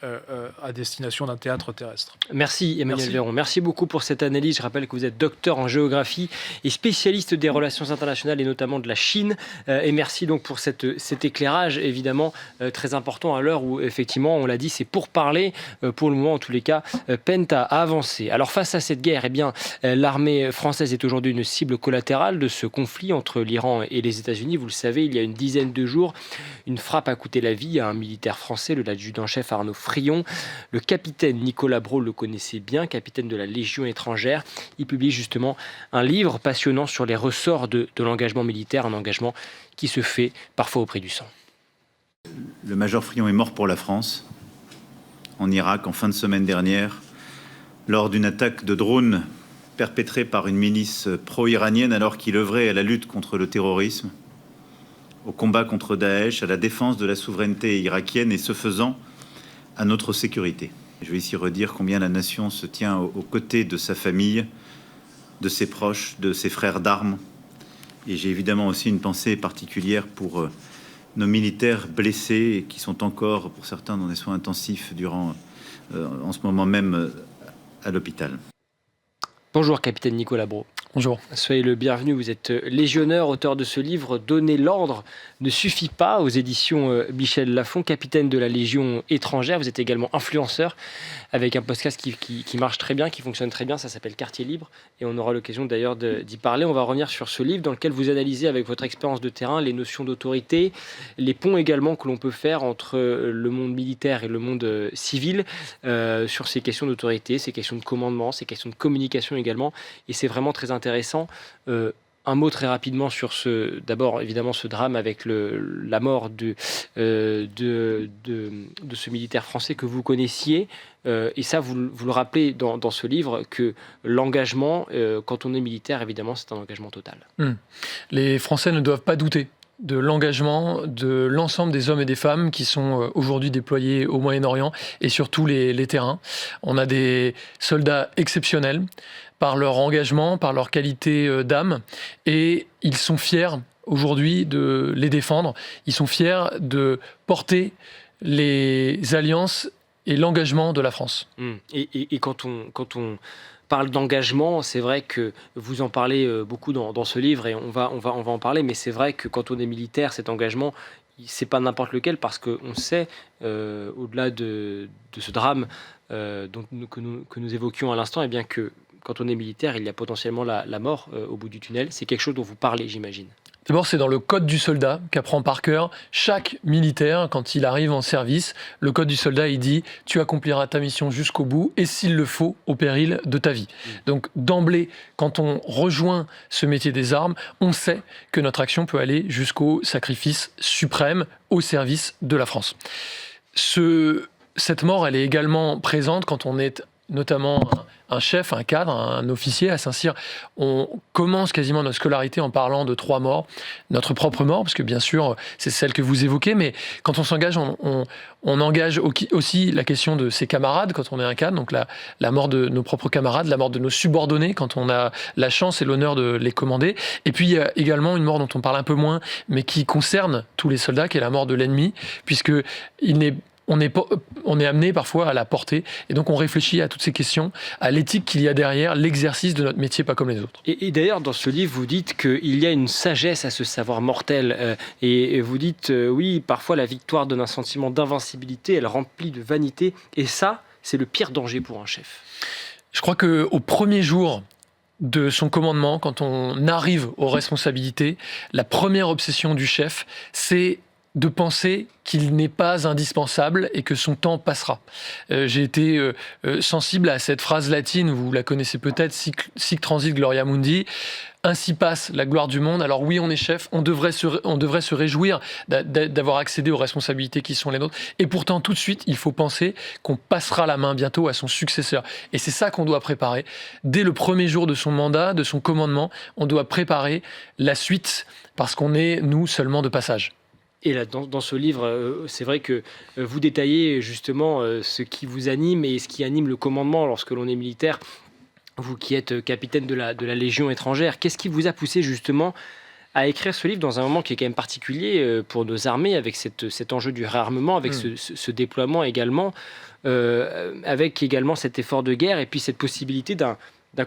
à destination d'un théâtre terrestre. Merci Emmanuel Véron, merci beaucoup pour cette analyse. Je rappelle que vous êtes docteur en géographie et spécialiste des relations internationales et notamment de la Chine. Et merci donc pour cet éclairage évidemment très important à l'heure où effectivement, on l'a dit, c'est pour parler, pour le moment en tous les cas, peine à avancer. Alors face à cette guerre, eh bien, l'armée française est aujourd'hui une cible collatérale de ce conflit entre l'Iran et les États-Unis. Vous le savez, il y a une dizaine de jours, une frappe a coûté la vie à un militaire français, le adjudant-chef Arnaud Frion. Le capitaine Nicolas Brault le connaissait bien, capitaine de la Légion étrangère. Il publie justement un livre passionnant sur les ressorts de l'engagement militaire, un engagement qui se fait parfois au prix du sang. Le major Frion est mort pour la France, en Irak, en fin de semaine dernière, lors d'une attaque de drone perpétrée par une milice pro-iranienne alors qu'il œuvrait à la lutte contre le terrorisme, au combat contre Daesh, à la défense de la souveraineté irakienne et ce faisant, à notre sécurité. Je vais ici redire combien la nation se tient aux côtés de sa famille, de ses proches, de ses frères d'armes. Et j'ai évidemment aussi une pensée particulière pour nos militaires blessés et qui sont encore, pour certains, dans des soins intensifs en ce moment même à l'hôpital. Bonjour, capitaine Nicolas Brault. Bonjour. Soyez le bienvenu, vous êtes légionnaire, auteur de ce livre « Donner l'ordre ne suffit pas » aux éditions Michel Lafon, capitaine de la Légion étrangère. Vous êtes également influenceur avec un podcast qui marche très bien, qui fonctionne très bien, ça s'appelle Quartier Libre et on aura l'occasion d'ailleurs d'y parler. On va revenir sur ce livre dans lequel vous analysez avec votre expérience de terrain les notions d'autorité, les ponts également que l'on peut faire entre le monde militaire et le monde civil sur ces questions d'autorité, ces questions de commandement, ces questions de communication également, et c'est vraiment très intéressant. Un mot très rapidement sur d'abord évidemment ce drame avec la mort de ce militaire français que vous connaissiez. Et ça, vous le rappelez dans ce livre, que l'engagement, quand on est militaire, évidemment, c'est un engagement total. Les Français ne doivent pas douter de l'engagement de l'ensemble des hommes et des femmes qui sont aujourd'hui déployés au Moyen-Orient et sur tous les terrains. On a des soldats exceptionnels par leur engagement, par leur qualité d'âme, et ils sont fiers aujourd'hui de les défendre. Ils sont fiers de porter les alliances et l'engagement de la France. Et quand on parle d'engagement, c'est vrai que vous en parlez beaucoup dans ce livre, et on va en parler, mais c'est vrai que quand on est militaire, cet engagement, c'est pas n'importe lequel, parce qu'on sait, au-delà de ce drame que nous évoquions à l'instant, eh bien que quand on est militaire, il y a potentiellement la mort au bout du tunnel. C'est quelque chose dont vous parlez, j'imagine. D'abord, c'est dans le code du soldat qu'apprend par cœur chaque militaire quand il arrive en service. Le code du soldat, il dit « tu accompliras ta mission jusqu'au bout et s'il le faut, au péril de ta vie ». Donc d'emblée, quand on rejoint ce métier des armes, on sait que notre action peut aller jusqu'au sacrifice suprême au service de la France. Cette mort, elle est également présente quand on est notamment un chef, un cadre, un officier à Saint-Cyr. On commence quasiment notre scolarité en parlant de 3 morts. Notre propre mort, parce que bien sûr, c'est celle que vous évoquez, mais quand on s'engage, on engage aussi la question de ses camarades quand on est un cadre, donc la mort de nos propres camarades, la mort de nos subordonnés quand on a la chance et l'honneur de les commander. Et puis il y a également une mort dont on parle un peu moins, mais qui concerne tous les soldats, qui est la mort de l'ennemi, puisque on est amené parfois à la porter, et donc on réfléchit à toutes ces questions, à l'éthique qu'il y a derrière l'exercice de notre métier, pas comme les autres. Et d'ailleurs, dans ce livre, vous dites qu'il y a une sagesse à ce savoir mortel, et vous dites, oui, parfois la victoire donne un sentiment d'invincibilité, elle remplit de vanité, et ça, c'est le pire danger pour un chef. Je crois qu'au premier jour de son commandement, quand on arrive aux responsabilités, la première obsession du chef, c'est de penser qu'il n'est pas indispensable et que son temps passera. J'ai été sensible à cette phrase latine, vous la connaissez peut-être, sic transit gloria mundi, ainsi passe la gloire du monde. Alors oui, on est chef, on devrait se réjouir d'avoir accédé aux responsabilités qui sont les nôtres, et pourtant tout de suite, il faut penser qu'on passera la main bientôt à son successeur. Et c'est ça qu'on doit préparer. Dès le premier jour de son mandat, de son commandement, on doit préparer la suite, parce qu'on est, nous, seulement de passage. Et là, dans ce livre, c'est vrai que vous détaillez justement ce qui vous anime et ce qui anime le commandement lorsque l'on est militaire. Vous qui êtes capitaine de la Légion étrangère, qu'est-ce qui vous a poussé justement à écrire ce livre dans un moment qui est quand même particulier pour nos armées, avec cet enjeu du réarmement, avec ce déploiement également, avec également cet effort de guerre et puis cette possibilité d'un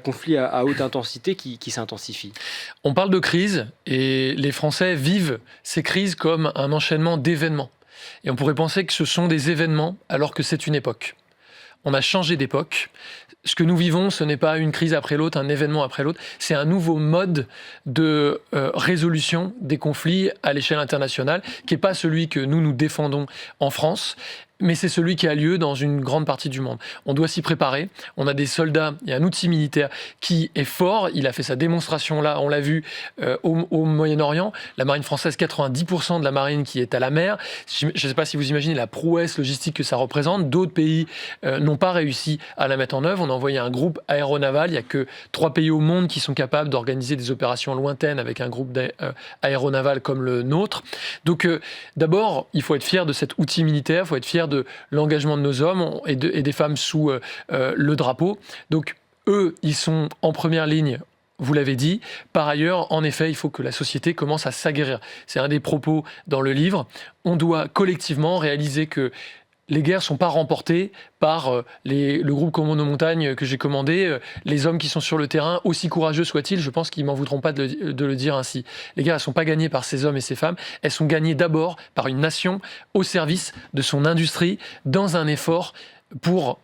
conflit à haute intensité qui s'intensifie. On parle de crise, et les Français vivent ces crises comme un enchaînement d'événements. Et on pourrait penser que ce sont des événements alors que c'est une époque. On a changé d'époque. Ce que nous vivons, ce n'est pas une crise après l'autre, un événement après l'autre. C'est un nouveau mode de résolution des conflits à l'échelle internationale, qui n'est pas celui que nous défendons en France, mais c'est celui qui a lieu dans une grande partie du monde. On doit s'y préparer. On a des soldats, il y a un outil militaire qui est fort. Il a fait sa démonstration là, on l'a vu au Moyen-Orient. La marine française, 90% de la marine qui est à la mer. Je ne sais pas si vous imaginez la prouesse logistique que ça représente. D'autres pays n'ont pas réussi à la mettre en œuvre. On a envoyé un groupe aéronaval. Il n'y a que 3 pays au monde qui sont capables d'organiser des opérations lointaines avec un groupe aéronaval comme le nôtre. Donc d'abord, il faut être fier de cet outil militaire, il faut être fier de l'engagement de nos hommes et des femmes sous le drapeau. Donc eux, ils sont en première ligne, vous l'avez dit. Par ailleurs, en effet, il faut que la société commence à s'aguerrir. C'est un des propos dans le livre. On doit collectivement réaliser que les guerres ne sont pas remportées par le groupe Commando Montagne que j'ai commandé. Les hommes qui sont sur le terrain, aussi courageux soient-ils, je pense qu'ils ne m'en voudront pas de le dire ainsi. Les guerres ne sont pas gagnées par ces hommes et ces femmes. Elles sont gagnées d'abord par une nation au service de son industrie, dans un effort pour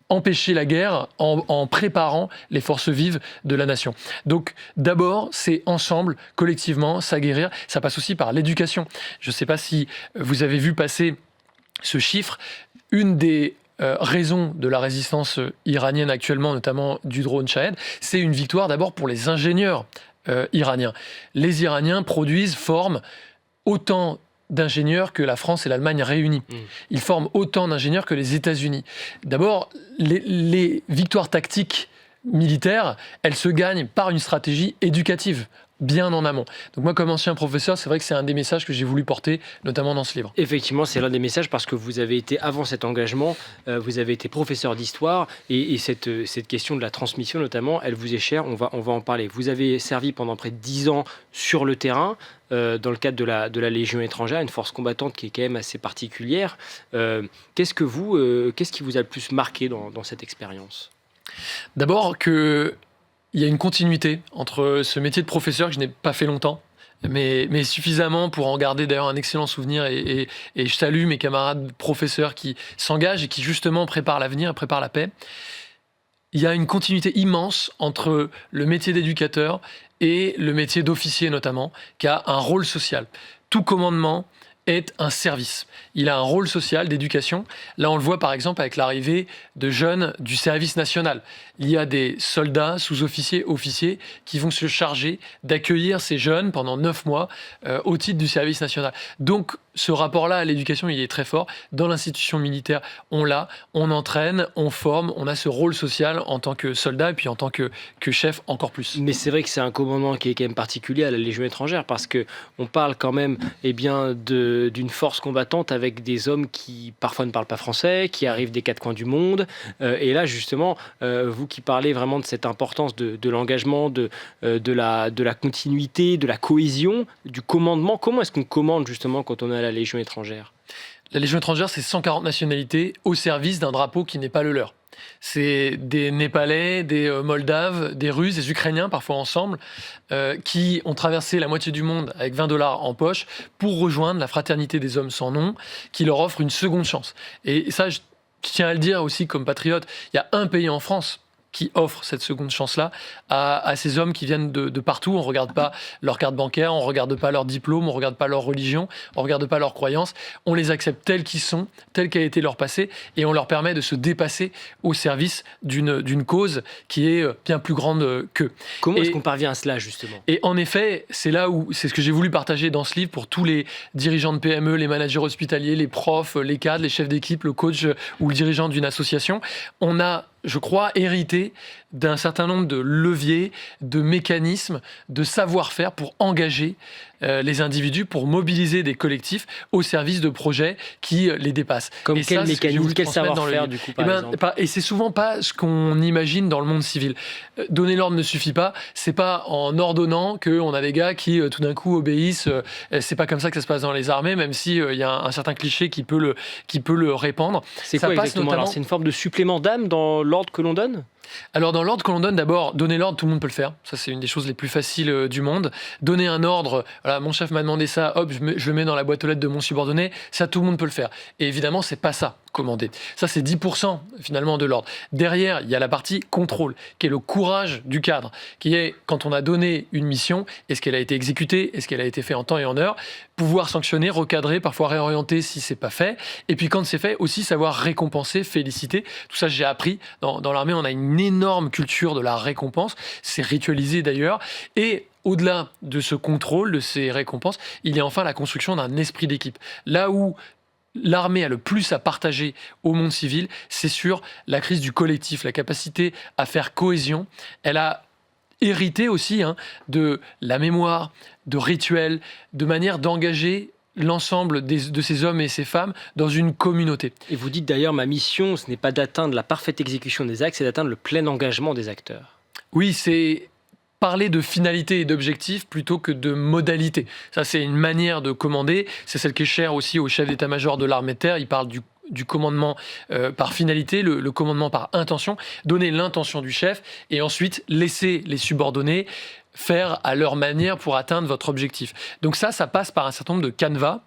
empêcher la guerre en préparant les forces vives de la nation. Donc d'abord, c'est ensemble, collectivement, s'aguerrir. Ça passe aussi par l'éducation. Je ne sais pas si vous avez vu passer ce chiffre. Une des raisons de la résistance iranienne actuellement, notamment du drone Shahed, c'est une victoire d'abord pour les ingénieurs iraniens. Les Iraniens forment autant d'ingénieurs que la France et l'Allemagne réunis. Ils forment autant d'ingénieurs que les États-Unis. D'abord, les victoires tactiques militaires, elles se gagnent par une stratégie éducative. bien en amont. Donc moi, comme ancien professeur, c'est vrai que c'est un des messages que j'ai voulu porter, notamment dans ce livre. Effectivement, c'est l'un des messages parce que vous avez été, avant cet engagement, vous avez été professeur d'histoire et cette question de la transmission notamment, elle vous est chère, on va en parler. Vous avez servi pendant près de 10 ans sur le terrain, dans le cadre de la Légion étrangère, une force combattante qui est quand même assez particulière. Qu'est-ce qui vous a le plus marqué dans cette expérience ? D'abord il y a une continuité entre ce métier de professeur que je n'ai pas fait longtemps, mais suffisamment pour en garder d'ailleurs un excellent souvenir. Et je salue mes camarades professeurs qui s'engagent et qui justement préparent l'avenir, préparent la paix. Il y a une continuité immense entre le métier d'éducateur et le métier d'officier notamment, qui a un rôle social. Tout commandement est un service. Il a un rôle social d'éducation. Là, on le voit par exemple avec l'arrivée de jeunes du service national. Il y a des soldats, sous-officiers, officiers qui vont se charger d'accueillir ces jeunes pendant 9 mois au titre du service national. Donc, ce rapport-là à l'éducation, il est très fort. Dans l'institution militaire, on l'a, on entraîne, on forme, on a ce rôle social en tant que soldat et puis en tant que chef encore plus. Mais c'est vrai que c'est un commandement qui est quand même particulier à la Légion étrangère parce qu'on parle quand même d'une force combattante avec des hommes qui parfois ne parlent pas français, qui arrivent des quatre coins du monde. Et là, justement, vous qui parlez vraiment de cette importance de l'engagement, de la continuité, de la cohésion, du commandement, comment est-ce qu'on commande justement quand on est à la Légion étrangère ? La Légion étrangère, c'est 140 nationalités au service d'un drapeau qui n'est pas le leur. C'est des Népalais, des Moldaves, des Russes, des Ukrainiens, parfois ensemble, qui ont traversé la moitié du monde avec $20 en poche pour rejoindre la fraternité des hommes sans nom, qui leur offre une seconde chance. Et ça, je tiens à le dire aussi comme patriote, il y a un pays en France qui offre cette seconde chance-là à ces hommes qui viennent de partout. On ne regarde pas leur carte bancaire, on ne regarde pas leur diplôme, on ne regarde pas leur religion, on ne regarde pas leurs croyances. On les accepte tels qu'ils sont, tel qu'a été leur passé, et on leur permet de se dépasser au service d'une cause qui est bien plus grande qu'eux. Comment est-ce qu'on parvient à cela, justement ? Et en effet, c'est ce que j'ai voulu partager dans ce livre pour tous les dirigeants de PME, les managers hospitaliers, les profs, les cadres, les chefs d'équipe, le coach ou le dirigeant d'une association. On a, je crois, hérité d'un certain nombre de leviers, de mécanismes, de savoir-faire pour engager les individus, pour mobiliser des collectifs au service de projets qui les dépassent. Comme quel mécanisme, quel savoir-faire, du coup, par exemple ? Et c'est souvent pas ce qu'on imagine dans le monde civil. Donner l'ordre ne suffit pas. C'est pas en ordonnant qu'on a des gars qui, tout d'un coup, obéissent. C'est pas comme ça que ça se passe dans les armées, même si il y a un certain cliché qui peut le répandre. C'est quoi exactement ? Alors, c'est une forme de supplément d'âme dans l'ordre que l'on donne ? Alors dans l'ordre que l'on donne, d'abord, donner l'ordre, tout le monde peut le faire. Ça, c'est une des choses les plus faciles du monde. Donner un ordre, voilà, mon chef m'a demandé ça, hop, je le mets dans la boîte aux lettres de mon subordonné, ça, tout le monde peut le faire. Et évidemment, c'est pas ça, commander. Ça, c'est 10% finalement de l'ordre. Derrière, il y a la partie contrôle, qui est le courage du cadre, qui est, quand on a donné une mission, est-ce qu'elle a été exécutée, est-ce qu'elle a été faite en temps et en heure, pouvoir sanctionner, recadrer, parfois réorienter si c'est pas fait. Et puis quand c'est fait, aussi savoir récompenser, féliciter. Tout ça, j'ai appris. Dans l'armée, on a une énorme culture de la récompense. C'est ritualisé d'ailleurs. Et au-delà de ce contrôle, de ces récompenses, il y a enfin la construction d'un esprit d'équipe. Là où l'armée a le plus à partager au monde civil, c'est sur la crise du collectif, la capacité à faire cohésion. Elle a hérité aussi de la mémoire, de rituels, de manière d'engager l'ensemble de ces hommes et ces femmes dans une communauté. Et vous dites d'ailleurs, ma mission, ce n'est pas d'atteindre la parfaite exécution des actes, c'est d'atteindre le plein engagement des acteurs. Oui, c'est parler de finalité et d'objectif plutôt que de modalité. Ça, c'est une manière de commander. C'est celle qui est chère aussi au chef d'état-major de l'armée de terre. Il parle du commandement par finalité, le commandement par intention, donner l'intention du chef et ensuite laisser les subordonnés faire à leur manière pour atteindre votre objectif. Donc ça passe par un certain nombre de canevas,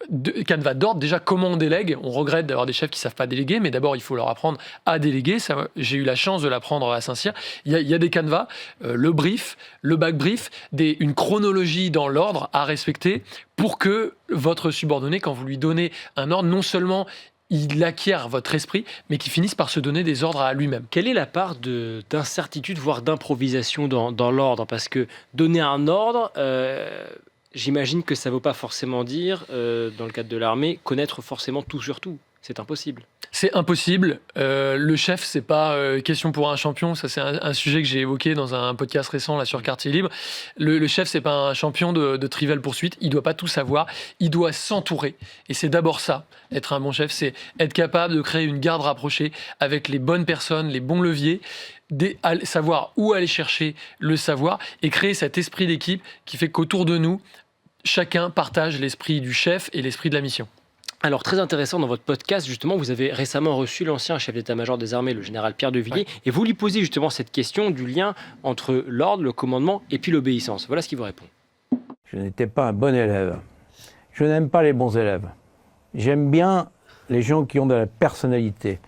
d'ordre. Déjà, comment on délègue ? On regrette d'avoir des chefs qui ne savent pas déléguer, mais d'abord, il faut leur apprendre à déléguer. Ça, j'ai eu la chance de l'apprendre à Saint-Cyr. Il y a des canevas, le brief, le back brief, une chronologie dans l'ordre à respecter pour que votre subordonné, quand vous lui donnez un ordre, non seulement il acquiert votre esprit, mais qui finisse par se donner des ordres à lui-même. Quelle est la part d'incertitude, voire d'improvisation dans l'ordre ? Parce que donner un ordre, j'imagine que ça ne veut pas forcément dire, dans le cadre de l'armée, connaître forcément tout sur tout. C'est impossible. C'est impossible. Le chef, c'est pas question pour un champion. Ça, c'est un sujet que j'ai évoqué dans un podcast récent là, sur Quartier Libre. Le chef, c'est pas un champion de Trivial Pursuit. Il doit pas tout savoir. Il doit s'entourer. Et c'est d'abord ça, être un bon chef. C'est être capable de créer une garde rapprochée avec les bonnes personnes, les bons leviers, savoir où aller chercher le savoir et créer cet esprit d'équipe qui fait qu'autour de nous, chacun partage l'esprit du chef et l'esprit de la mission. Alors, très intéressant, dans votre podcast, justement, vous avez récemment reçu l'ancien chef d'état-major des armées, le général Pierre de Villiers, et vous lui posez justement cette question du lien entre l'ordre, le commandement et puis l'obéissance. Voilà ce qu'il vous répond. Je n'étais pas un bon élève. Je n'aime pas les bons élèves. J'aime bien les gens qui ont de la personnalité.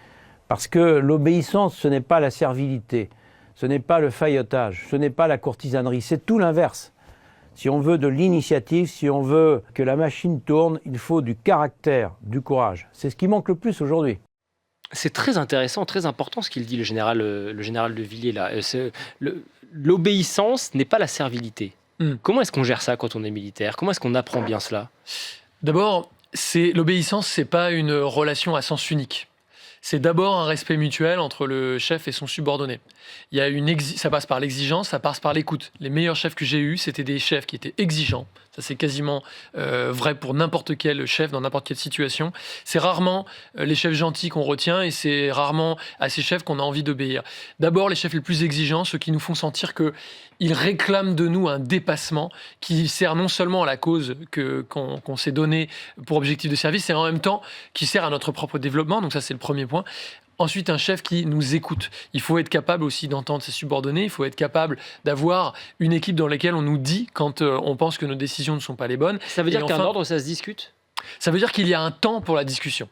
Parce que l'obéissance, ce n'est pas la servilité, ce n'est pas le faillotage, ce n'est pas la courtisanerie, c'est tout l'inverse. Si on veut de l'initiative, si on veut que la machine tourne, il faut du caractère, du courage. C'est ce qui manque le plus aujourd'hui. C'est très intéressant, très important ce qu'il dit, le général de Villiers, là. L'obéissance n'est pas la servilité. Comment est-ce qu'on gère ça quand on est militaire ? Comment est-ce qu'on apprend bien cela ? D'abord, l'obéissance, c'est pas une relation à sens unique. C'est d'abord un respect mutuel entre le chef et son subordonné. Il y a ça passe par l'exigence, ça passe par l'écoute. Les meilleurs chefs que j'ai eus, c'était des chefs qui étaient exigeants. Ça, c'est quasiment vrai pour n'importe quel chef, dans n'importe quelle situation. C'est rarement les chefs gentils qu'on retient et c'est rarement à ces chefs qu'on a envie d'obéir. D'abord, les chefs les plus exigeants, ceux qui nous font sentir qu'ils réclament de nous un dépassement qui sert non seulement à la cause qu'on s'est donné pour objectif de service, et en même temps qui sert à notre propre développement. Donc ça, c'est le premier point. Ensuite, un chef qui nous écoute. Il faut être capable aussi d'entendre ses subordonnés. Il faut être capable d'avoir une équipe dans laquelle on nous dit quand on pense que nos décisions ne sont pas les bonnes. Ça veut dire qu'un ordre, ça se discute ? Ça veut dire qu'il y a un temps pour la discussion.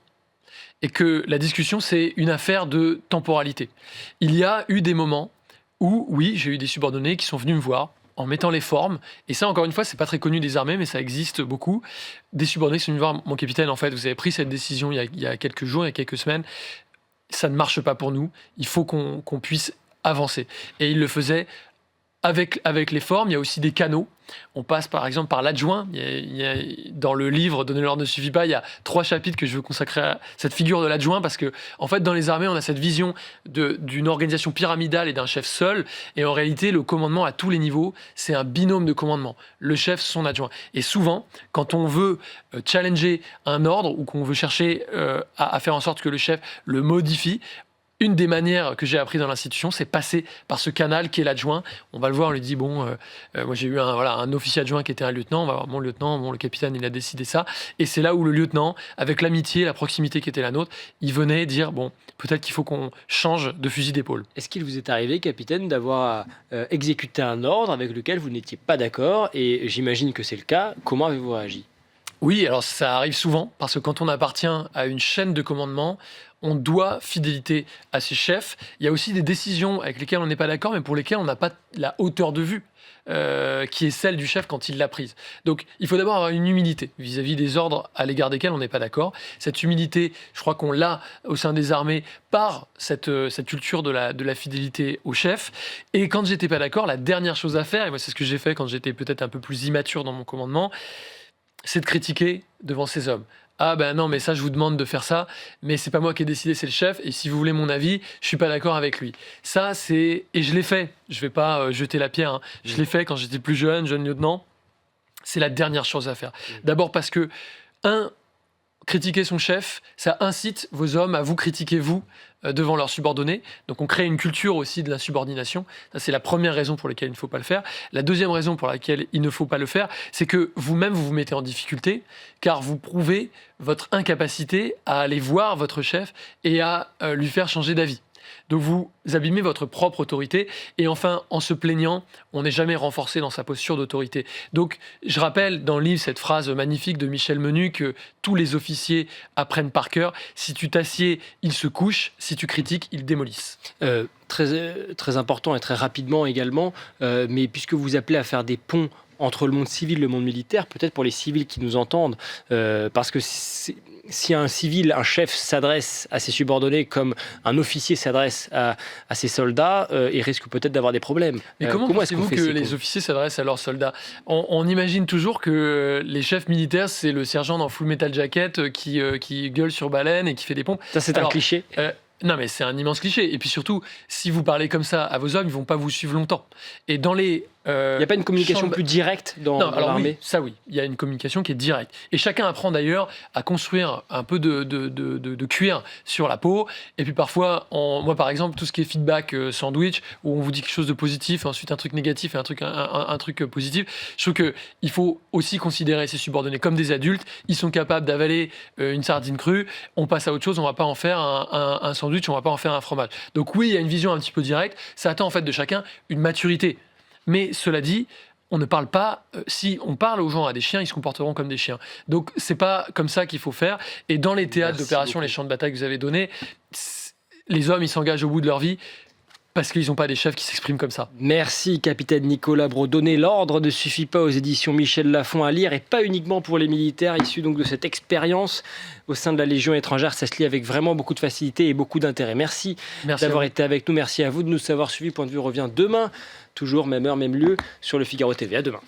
Et que la discussion, c'est une affaire de temporalité. Il y a eu des moments où, oui, j'ai eu des subordonnés qui sont venus me voir en mettant les formes. Et ça, encore une fois, c'est pas très connu des armées, mais ça existe beaucoup. Des subordonnés qui sont venus voir, mon capitaine, en fait, vous avez pris cette décision il y a quelques jours, il y a quelques semaines. Ça ne marche pas pour nous, il faut qu'on puisse avancer. Et il le faisait avec les formes. Il y a aussi des canaux. On passe par exemple par l'adjoint. Dans le livre « Donner l'ordre ne suffit pas », il y a 3 chapitres que je veux consacrer à cette figure de l'adjoint parce que, en fait, dans les armées, on a cette vision d'une organisation pyramidale et d'un chef seul. Et en réalité, le commandement à tous les niveaux, c'est un binôme de commandement. Le chef, son adjoint. Et souvent, quand on veut challenger un ordre ou qu'on veut chercher à faire en sorte que le chef le modifie, une des manières que j'ai appris dans l'institution, c'est passer par ce canal qui est l'adjoint. On va le voir, on lui dit, moi j'ai eu un officier adjoint qui était un lieutenant, on va voir mon lieutenant, le capitaine, il a décidé ça. Et c'est là où le lieutenant, avec l'amitié, la proximité qui était la nôtre, il venait dire, peut-être qu'il faut qu'on change de fusil d'épaule. Est-ce qu'il vous est arrivé, capitaine, d'avoir exécuté un ordre avec lequel vous n'étiez pas d'accord ? Et j'imagine que c'est le cas. Comment avez-vous réagi ? Oui, alors ça arrive souvent, parce que quand on appartient à une chaîne de commandement, on doit fidélité à ses chefs. Il y a aussi des décisions avec lesquelles on n'est pas d'accord, mais pour lesquelles on n'a pas la hauteur de vue qui est celle du chef quand il l'a prise. Donc, il faut d'abord avoir une humilité vis-à-vis des ordres à l'égard desquels on n'est pas d'accord. Cette humilité, je crois qu'on l'a au sein des armées par cette culture de la fidélité au chef. Et quand j'étais pas d'accord, la dernière chose à faire, et moi c'est ce que j'ai fait quand j'étais peut-être un peu plus immature dans mon commandement, c'est de critiquer devant ces hommes. Ah ben non, mais ça, je vous demande de faire ça, mais c'est pas moi qui ai décidé, c'est le chef, et si vous voulez mon avis, je suis pas d'accord avec lui. Ça, et je l'ai fait, je vais pas jeter la pierre, hein. Je l'ai fait quand j'étais plus jeune lieutenant, c'est la dernière chose à faire. D'abord parce que, critiquer son chef, ça incite vos hommes à vous critiquer vous devant leurs subordonnés. Donc on crée une culture aussi de l'insubordination. Ça, c'est la première raison pour laquelle il ne faut pas le faire. La deuxième raison pour laquelle il ne faut pas le faire, c'est que vous-même, vous vous mettez en difficulté, car vous prouvez votre incapacité à aller voir votre chef et à lui faire changer d'avis. Donc vous abîmez votre propre autorité et enfin, en se plaignant, on n'est jamais renforcé dans sa posture d'autorité. Donc je rappelle dans le livre cette phrase magnifique de Michel Menu que tous les officiers apprennent par cœur. Si tu t'assieds, ils se couchent. Si tu critiques, ils démolissent. Très important et très rapidement également, mais puisque vous appelez à faire des ponts entre le monde civil et le monde militaire, peut-être pour les civils qui nous entendent, parce que si un civil, un chef s'adresse à ses subordonnés comme un officier s'adresse à ses soldats, il risque peut-être d'avoir des problèmes. Mais comment est-ce qu'on pensez-vous fait que ces les officiers s'adressent à leurs soldats? On imagine toujours que les chefs militaires, c'est le sergent dans Full Metal Jacket qui gueule sur baleine et qui fait des pompes. Ça, c'est un cliché. Non, mais c'est un immense cliché. Et puis surtout, si vous parlez comme ça à vos hommes, ils vont pas vous suivre longtemps. Et dans les... Il n'y a pas une communication chambres- plus directe dans l'armée? Oui, ça oui, il y a une communication qui est directe. Et chacun apprend d'ailleurs à construire un peu de cuir sur la peau. Et puis parfois, moi par exemple, tout ce qui est feedback sandwich, où on vous dit quelque chose de positif, ensuite un truc négatif et un truc positif, je trouve qu'il faut aussi considérer ses subordonnés comme des adultes. Ils sont capables d'avaler une sardine crue. On passe à autre chose, on va pas en faire un sandwich, on va pas en faire un fromage. Donc oui, il y a une vision un petit peu directe. Ça attend en fait de chacun une maturité. Mais cela dit, on ne parle pas. Si on parle aux gens à des chiens, ils se comporteront comme des chiens. Donc c'est pas comme ça qu'il faut faire. Et dans les théâtres d'opération, les champs de bataille que vous avez donnés, les hommes ils s'engagent au bout de leur vie parce qu'ils n'ont pas des chefs qui s'expriment comme ça. Merci, capitaine Nicolas Brodonnet. L'ordre ne suffit pas aux éditions Michel Lafon à lire, et pas uniquement pour les militaires issus donc de cette expérience au sein de la Légion étrangère. Ça se lit avec vraiment beaucoup de facilité et beaucoup d'intérêt. Merci d'avoir été avec nous. Merci à vous de nous avoir suivis. Point de vue revient demain, toujours même heure, même lieu, sur le Figaro TV. À demain.